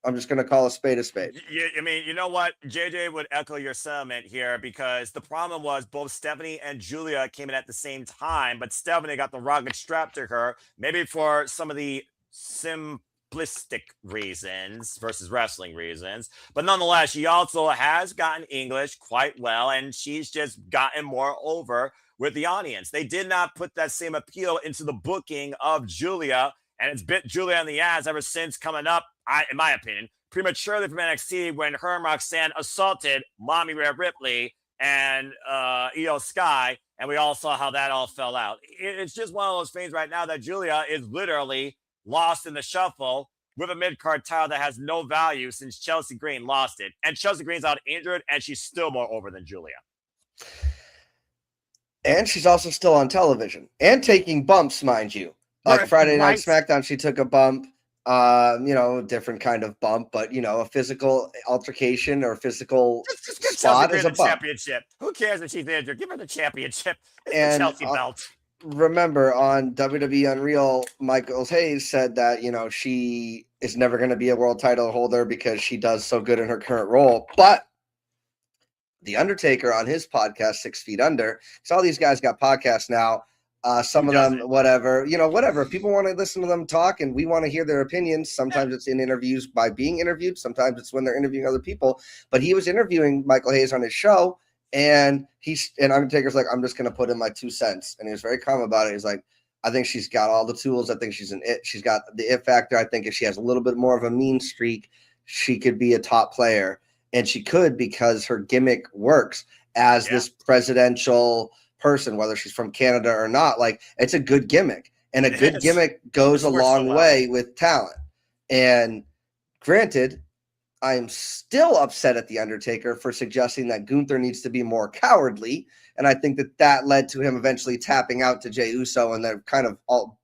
I'm just going to call a spade a spade. I mean, you know what? JJ would echo your sentiment here because the problem was both Stephanie and Julia came in at the same time, but Stephanie got the rocket strapped to her, maybe for some of the simplistic reasons versus wrestling reasons. But nonetheless, she also has gotten English quite well, and she's just gotten more over with the audience. They did not put that same appeal into the booking of Julia, and it's bit Julia in the ass ever since coming up, in my opinion, prematurely from NXT when her and Roxanne assaulted Mommy Rhea Ripley and Io Sky, and we all saw how that all fell out. It's just one of those things right now that Julia is literally lost in the shuffle with a mid-card title that has no value since Chelsea Green lost it. And Chelsea Green's out injured, and she's still more over than Julia. And she's also still on television and taking bumps, mind you. Like Friday Night SmackDown, she took a bump, you know, different kind of bump, but, you know, a physical altercation or physical just spot is a bump. Championship. Who cares if she's injured? Give her the championship. It's and, the Chelsea belt. Remember, on WWE Unreal, Michael Hayes said that, you know, she is never going to be a world title holder because she does so good in her current role. But The Undertaker on his podcast, 6 Feet Under, because all these guys got podcasts now. Some of them, whatever. People want to listen to them talk, and we want to hear their opinions. Sometimes it's in interviews by being interviewed. Sometimes it's when they're interviewing other people. But he was interviewing Michael Hayes on his show, and Undertaker's like, I'm just going to put in my 2 cents. And he was very calm about it. He's like, I think she's got all the tools. I think she's an it. She's got the it factor. I think if she has a little bit more of a mean streak, she could be a top player. And she could because her gimmick works as this presidential person, whether she's from Canada or not. Like, it's a good gimmick, and a good gimmick goes a long way with talent. And granted, I'm still upset at The Undertaker for suggesting that Gunther needs to be more cowardly. And I think that led to him eventually tapping out to Jey Uso, and that kind of all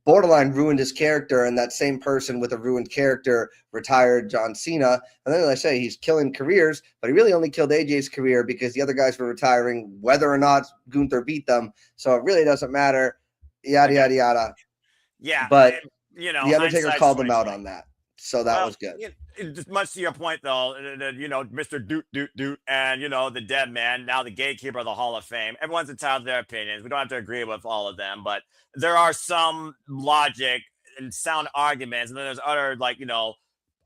borderline ruined his character. And that same person with a ruined character retired John Cena. And then I say he's killing careers, but he really only killed AJ's career because the other guys were retiring, whether or not Gunther beat them. So it really doesn't matter. Yada, yada, yada. Yeah. But, you know, The Undertaker called them out on that. So that was good. Just much to your point, though, you know, Mr. Doot, and, you know, the dead man, now the gatekeeper of the Hall of Fame. Everyone's entitled to their opinions. We don't have to agree with all of them, but there are some logic and sound arguments. And then there's other, like, you know,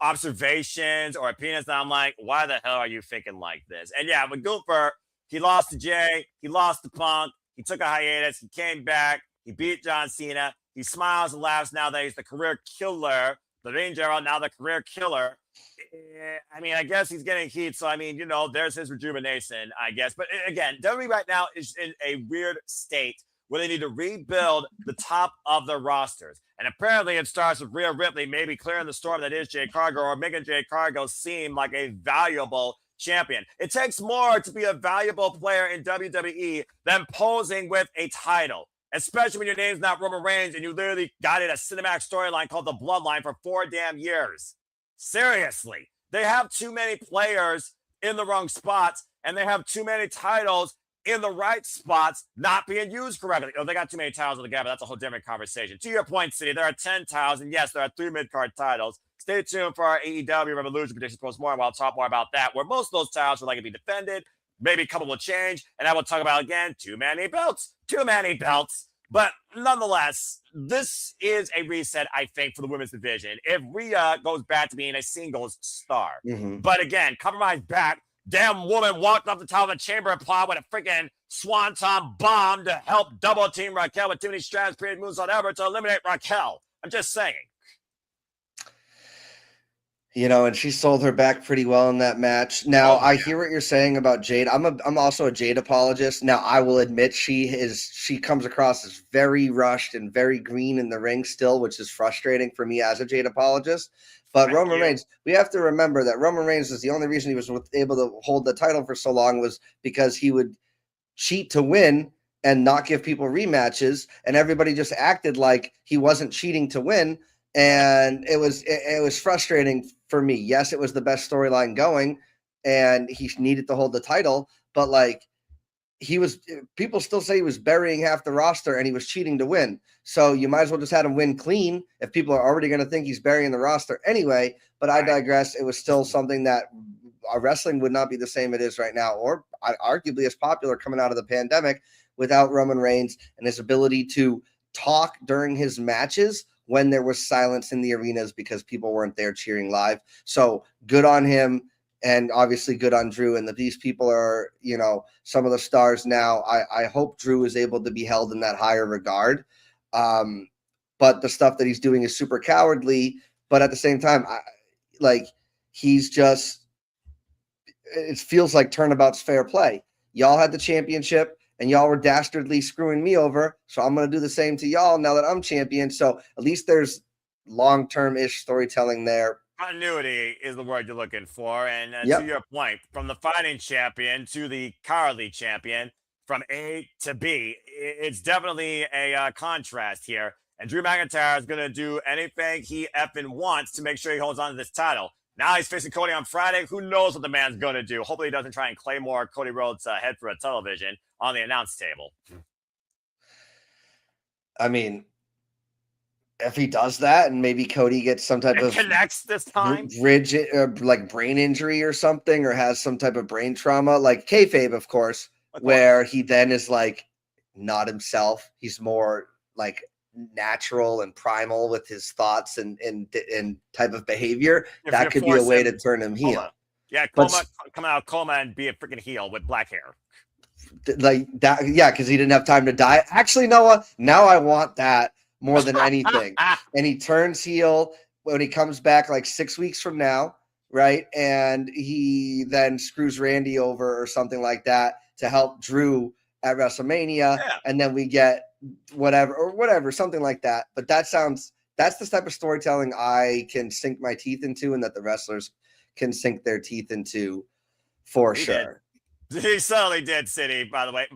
observations or opinions that I'm like, why the hell are you thinking like this? And yeah, with Gunther, he lost to Jay, he lost to Punk, he took a hiatus, he came back, he beat John Cena, he smiles and laughs now that he's the career killer. The Ranger, now the career killer. I mean, I guess he's getting heat. So, I mean, you know, there's his rejuvenation, I guess. But again, WWE right now is in a weird state where they need to rebuild the top of their rosters. And apparently it starts with Rhea Ripley maybe clearing the storm that is Jade Cargill, or making Jade Cargill seem like a valuable champion. It takes more to be a valuable player in WWE than posing with a title. Especially when your name's not Roman Reigns and you literally got in a cinematic storyline called The Bloodline for 4 damn years. Seriously. They have too many players in the wrong spots, and they have too many titles in the right spots not being used correctly. Oh, they got too many titles altogether. That's a whole different conversation. To your point, City, there are 10 titles, and yes, there are 3 mid-card titles. Stay tuned for our AEW Revolution predictions post-mortem. I'll talk more about that, where most of those titles are likely to be defended. Maybe a couple will change, and I will talk about, again, too many belts. But nonetheless, this is a reset, I think, for the women's division. If Rhea goes back to being a singles star. But again, compromise back. Damn woman walked off the top of the chamber and plowed with a freaking swanton bomb to help double team Raquel with Tiffany Stratton's period moves on ever to eliminate Raquel. I'm just saying. You know, and she sold her back pretty well in that match. Now, I hear what you're saying about Jade. I'm also a Jade apologist. Now, I will admit she comes across as very rushed and very green in the ring still, which is frustrating for me as a Jade apologist. But Thank Roman you. Reigns, we have to remember that Roman Reigns is the only reason he was able to hold the title for so long was because he would cheat to win and not give people rematches, and everybody just acted like he wasn't cheating to win, and it was frustrating for me. Yes, it was the best storyline going, and he needed to hold the title, but like people still say he was burying half the roster and he was cheating to win. So you might as well just have him win clean if people are already going to think he's burying the roster anyway. But I digress. It was still something that wrestling would not be the same it is right now, or arguably as popular coming out of the pandemic without Roman Reigns and his ability to talk during his matches when there was silence in the arenas because people weren't there cheering live. So good on him. And obviously good on Drew, and that these people are, some of the stars now. I hope Drew is able to be held in that higher regard. But the stuff that he's doing is super cowardly. But at the same time, he's just, it feels like turnabout's fair play. Y'all had the championship and y'all were dastardly screwing me over. So I'm going to do the same to y'all now that I'm champion. So at least there's long-term-ish storytelling there. Continuity is the word you're looking for. And Yep. to your point, from the fighting champion to the cowardly champion, from A to B, it's definitely a contrast here. And Drew McIntyre is going to do anything he effing wants to make sure he holds on to this title. Now he's facing Cody on Friday. Who knows what the man's going to do? Hopefully he doesn't try and claymore Cody Rhodes' head for a television on the announce table. I mean, if he does that and maybe Cody gets some type of connects this time, rigid, like brain injury or something, or has some type of brain trauma, like kayfabe, of course, where he then is like not himself. He's more like natural and primal with his thoughts and type of behavior. That could be a way to turn him heel. Yeah, come out of coma and be a freaking heel with black hair. Like that, yeah, because he didn't have time to die. Actually, Noah, now I want that more than anything. And he turns heel when he comes back like 6 weeks from now, right? And he then screws Randy over or something like that to help Drew at WrestleMania. Yeah. And then we get whatever, something like that. But that's the type of storytelling I can sink my teeth into, and that the wrestlers can sink their teeth into for sure. He certainly did, City, by the way.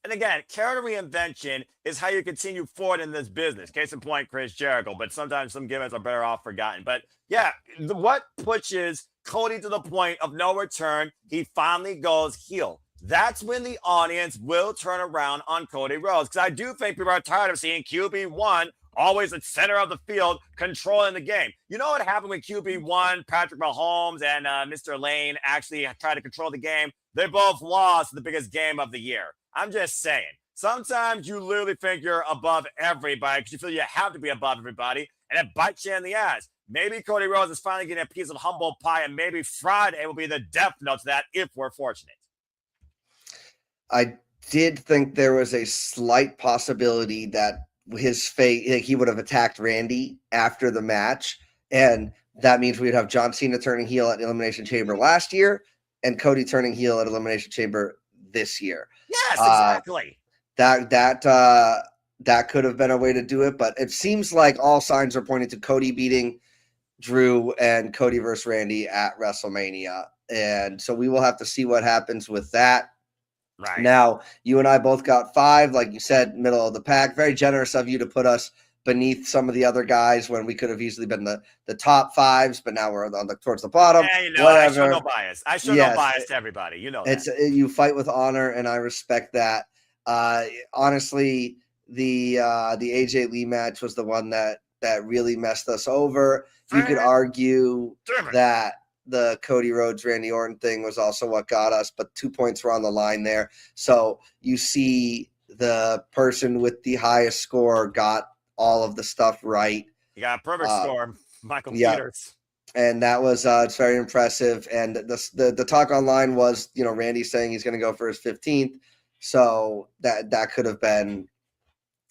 And again, character reinvention is how you continue forward in this business. Case in point, Chris Jericho. But sometimes some gimmicks are better off forgotten. But yeah, what pushes Cody to the point of no return, he finally goes heel. That's when the audience will turn around on Cody Rhodes. Because I do think people are tired of seeing QB1 always at center of the field, controlling the game. You know what happened when QB1, Patrick Mahomes, and Mr. Lane actually tried to control the game? They both lost the biggest game of the year. I'm just saying. Sometimes you literally think you're above everybody because you feel you have to be above everybody, and it bites you in the ass. Maybe Cody Rhodes is finally getting a piece of humble pie, and maybe Friday will be the death note to that if we're fortunate. I did think there was a slight possibility that his fate, like he would have attacked Randy after the match, and that means we'd have John Cena turning heel at Elimination Chamber last year and Cody turning heel at Elimination Chamber this year. Yes, exactly. That could have been a way to do it, but it seems like all signs are pointing to Cody beating Drew and Cody versus Randy at WrestleMania, and so we will have to see what happens with that. Right. Now, you and I both got 5, like you said, middle of the pack. Very generous of you to put us beneath some of the other guys when we could have easily been the top 5s, but now we're towards the bottom. Yeah, whatever. I show no bias. I show no bias to everybody. You know that. You fight with honor, and I respect that. Honestly, the AJ Lee match was the one that really messed us over. You could argue that the Cody Rhodes, Randy Orton thing was also what got us, but 2 points were on the line there. So you see the person with the highest score got all of the stuff right. You got a perfect score, Michael Peters. And that was it's very impressive. And the talk online was, Randy saying he's going to go for his 15th. So that could have been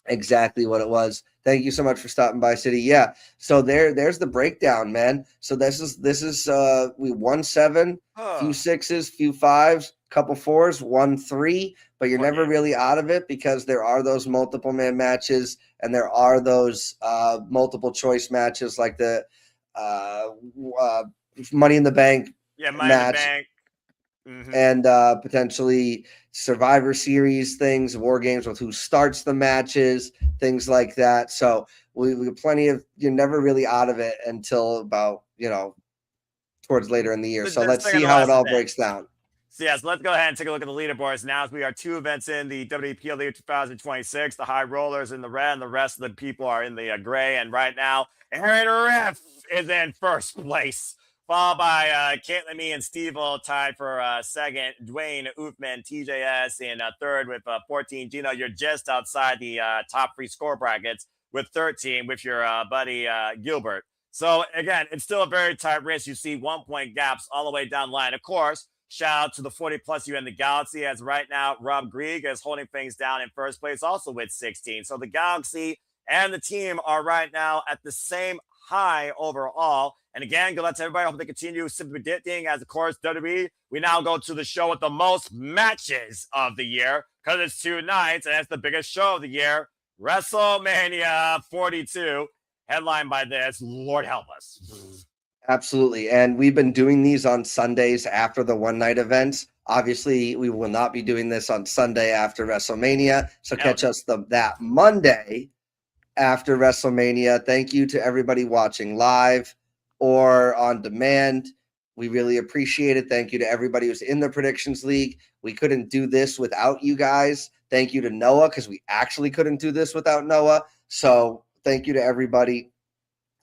exactly what it was. Thank you so much for stopping by, City. Yeah. So there's the breakdown, man. So this is we won 7, few 6s, few 5s, couple 4s, 1 3, but you're never really out of it because there are those multiple man matches and there are those multiple choice matches like the Money in the Bank Yeah, Money in the match. Bank. And potentially Survivor Series things, War Games with who starts the matches, things like that. So we have plenty of, you're never really out of it until about, towards later in the year. So let's see how it all breaks down. So yes, let's go ahead and take a look at the leaderboards now. As we are 2 events in the WWE Elite 2026, the High Rollers in the red, and the rest of the people are in the gray. And right now, Aaron Riff is in first place, followed by Caitlin, me, and Steve-O tied for second. Dwayne, Uthman, TJS in third with 14. Gino, you're just outside the top 3 score brackets with 13 with your buddy Gilbert. So again, it's still a very tight race. You see 1 point gaps all the way down the line. Of course, shout out to the 40+ you in the Galaxy, as right now Rob Grieg is holding things down in first place also with 16. So the Galaxy and the team are right now at the same high overall. And again, good luck to everybody. I hope they continue simply predicting. As of course, WWE, we now go to the show with the most matches of the year because it's 2 nights and it's the biggest show of the year, WrestleMania 42, headlined by this. Lord help us. Absolutely. And we've been doing these on Sundays after the one-night events. Obviously, we will not be doing this on Sunday after WrestleMania. So catch us that Monday after WrestleMania. Thank you to everybody watching live or on demand. We really appreciate it. Thank you to everybody who's in the Predictions League. We couldn't do this without you guys. Thank you to Noah, because we actually couldn't do this without Noah. So thank you to everybody.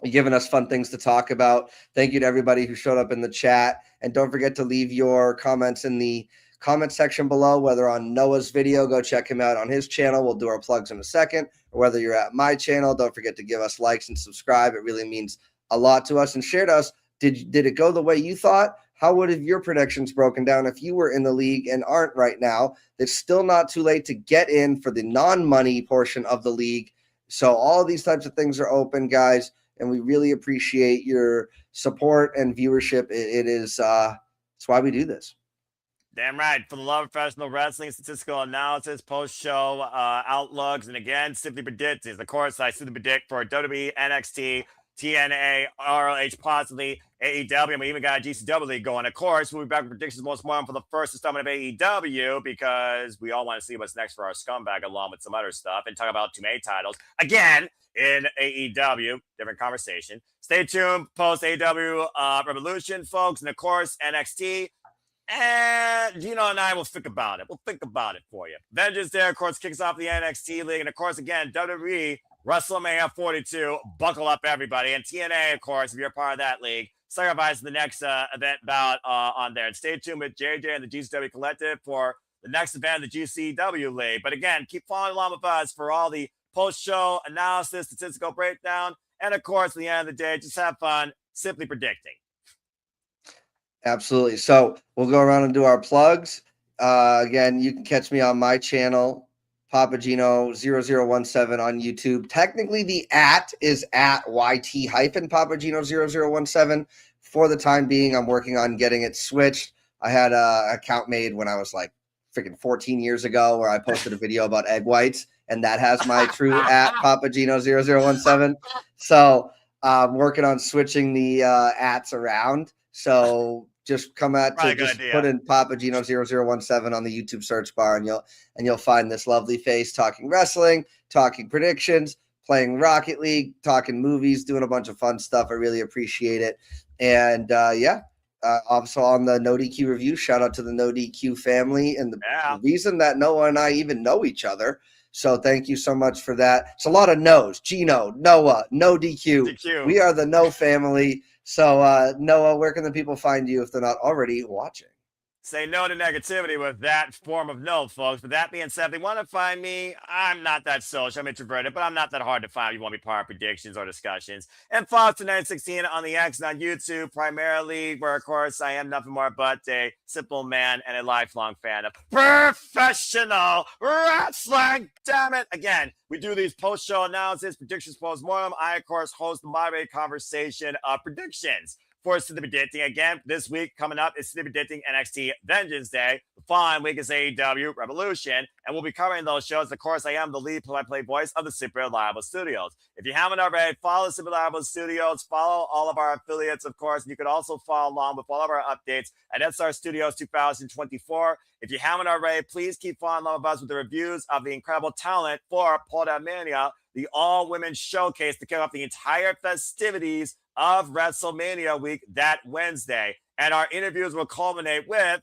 You're giving us fun things to talk about. Thank you to everybody who showed up in the chat. And don't forget to leave your comments in the comment section below, whether on Noah's video, go check him out on his channel. We'll do our plugs in a second. Or whether you're at my channel, don't forget to give us likes and subscribe. It really means a lot to us. And share to us, did it go the way you thought? How would have your predictions broken down if you were in the league and aren't right now? It's still not too late to get in for the non-money portion of the league. So all of these types of things are open, guys. And we really appreciate your support and viewership. It's why we do this. Damn right. For the love of professional wrestling, statistical analysis, post-show outlooks, and again, simply predict. Of course, I simply predict for WWE, NXT, TNA, ROH, possibly AEW, and we even got a GCW league going. Of course, we'll be back with predictions Post-Mortem for the first installment of AEW, because we all want to see what's next for our scumbag, along with some other stuff, and talk about 2 main titles. Again, in AEW, different conversation. Stay tuned, post AEW Revolution, folks, and of course, NXT. And Gino and I will think about it. We'll think about it for you. Vengeance Day, of course, kicks off the NXT league. And of course, again, WWE, WrestleMania 42. Buckle up, everybody. And TNA, of course, if you're part of that league, sacrifice the next event bout on there. And stay tuned with JJ and the GCW Collective for the next event of the GCW league. But again, keep following along with us for all the post-show analysis, statistical breakdown, and of course, at the end of the day, just have fun simply predicting. Absolutely. So we'll go around and do our plugs. Again, you can catch me on my channel, PapaGino0017 on YouTube. Technically, the @ is at YT-PapaGino0017. For the time being, I'm working on getting it switched. I had an account made when I was like freaking 14 years ago where I posted a video about egg whites, and that has my true @ PapaGino0017. So I'm working on switching the ats around. So just come out to just put in PapaGino0017 on the YouTube search bar, and you'll find this lovely face talking wrestling, talking predictions, playing Rocket League, talking movies, doing a bunch of fun stuff. I really appreciate it. And also on the No DQ review, shout out to the No DQ family and the reason that Noah and I even know each other. So thank you so much for that. It's a lot of no's. Gino, Noah, No DQ. We are the No family. So Noah, where can the people find you if they're not already watching? Say no to negativity with that form of no, folks. But that being said, if they want to find me, I'm not that social. I'm introverted, but I'm not that hard to find if you want to be part of predictions or discussions. And Fox 916 on the X and on YouTube, primarily, where, of course, I am nothing more but a simple man and a lifelong fan of professional wrestling. Damn it. Again, we do these post-show analysis, predictions post-mortem. I, of course, host the moderated conversation of predictions. For City Predicting. Again, this week coming up is City Predicting NXT Vengeance Day. The following week is AEW Revolution. and we'll be covering those shows. Of course, I am the lead play-by-play voice of the Super Reliable Studios. If you haven't already, follow Super Reliable Studios, follow all of our affiliates, of course, and you can also follow along with all of our updates at SR Studios 2024. If you haven't already, please keep following along with us with the reviews of the incredible talent for Mania, the all-women showcase to kick off the entire festivities of WrestleMania week that Wednesday. And our interviews will culminate with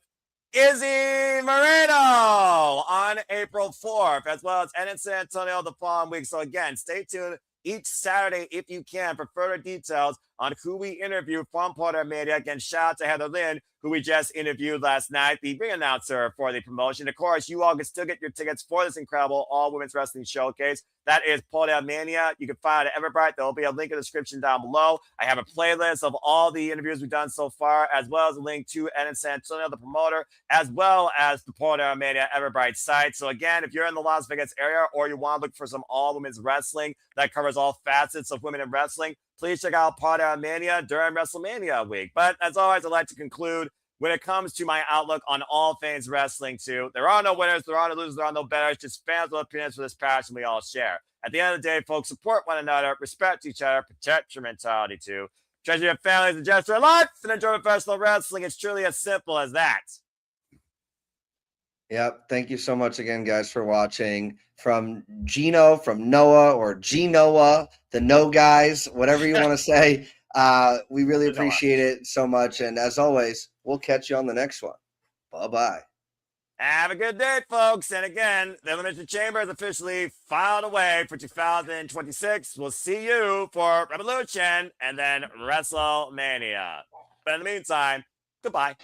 Izzy Moreno on April 4th, as well as in San Antonio the following week. So again, stay tuned each Saturday if you can for further details on who we interview from Mania. Again, shout out to Heather Lynn, who we just interviewed last night, the ring announcer for the promotion. Of course, you all can still get your tickets for this incredible all-women's wrestling showcase. That is Mania. You can find it at Everbright. There will be a link in the description down below. I have a playlist of all the interviews we've done so far, as well as a link to Ed San Antonio, the promoter, as well as the Mania Everbright site. So again, if you're in the Las Vegas area or you want to look for some all-women's wrestling that covers all facets of women in wrestling, please check out Mania during WrestleMania week. But as always, I'd like to conclude when it comes to my outlook on all things wrestling too. There are no winners, there are no losers, there are no betters, just fans with opinions for this passion we all share. At the end of the day, folks, support one another, respect each other, protect your mentality too. Treasure your families and gesture of life, and enjoy professional wrestling. It's truly as simple as that. Yep. Thank you so much again, guys, for watching. From Gino, from Noah, or G-Noah, the No Guys, whatever you want to say. We really appreciate it so much. And as always, we'll catch you on the next one. Bye-bye. Have a good day, folks. And again, the Elimination Chamber is officially filed away for 2026. We'll see you for Revolution and then WrestleMania. But in the meantime, goodbye.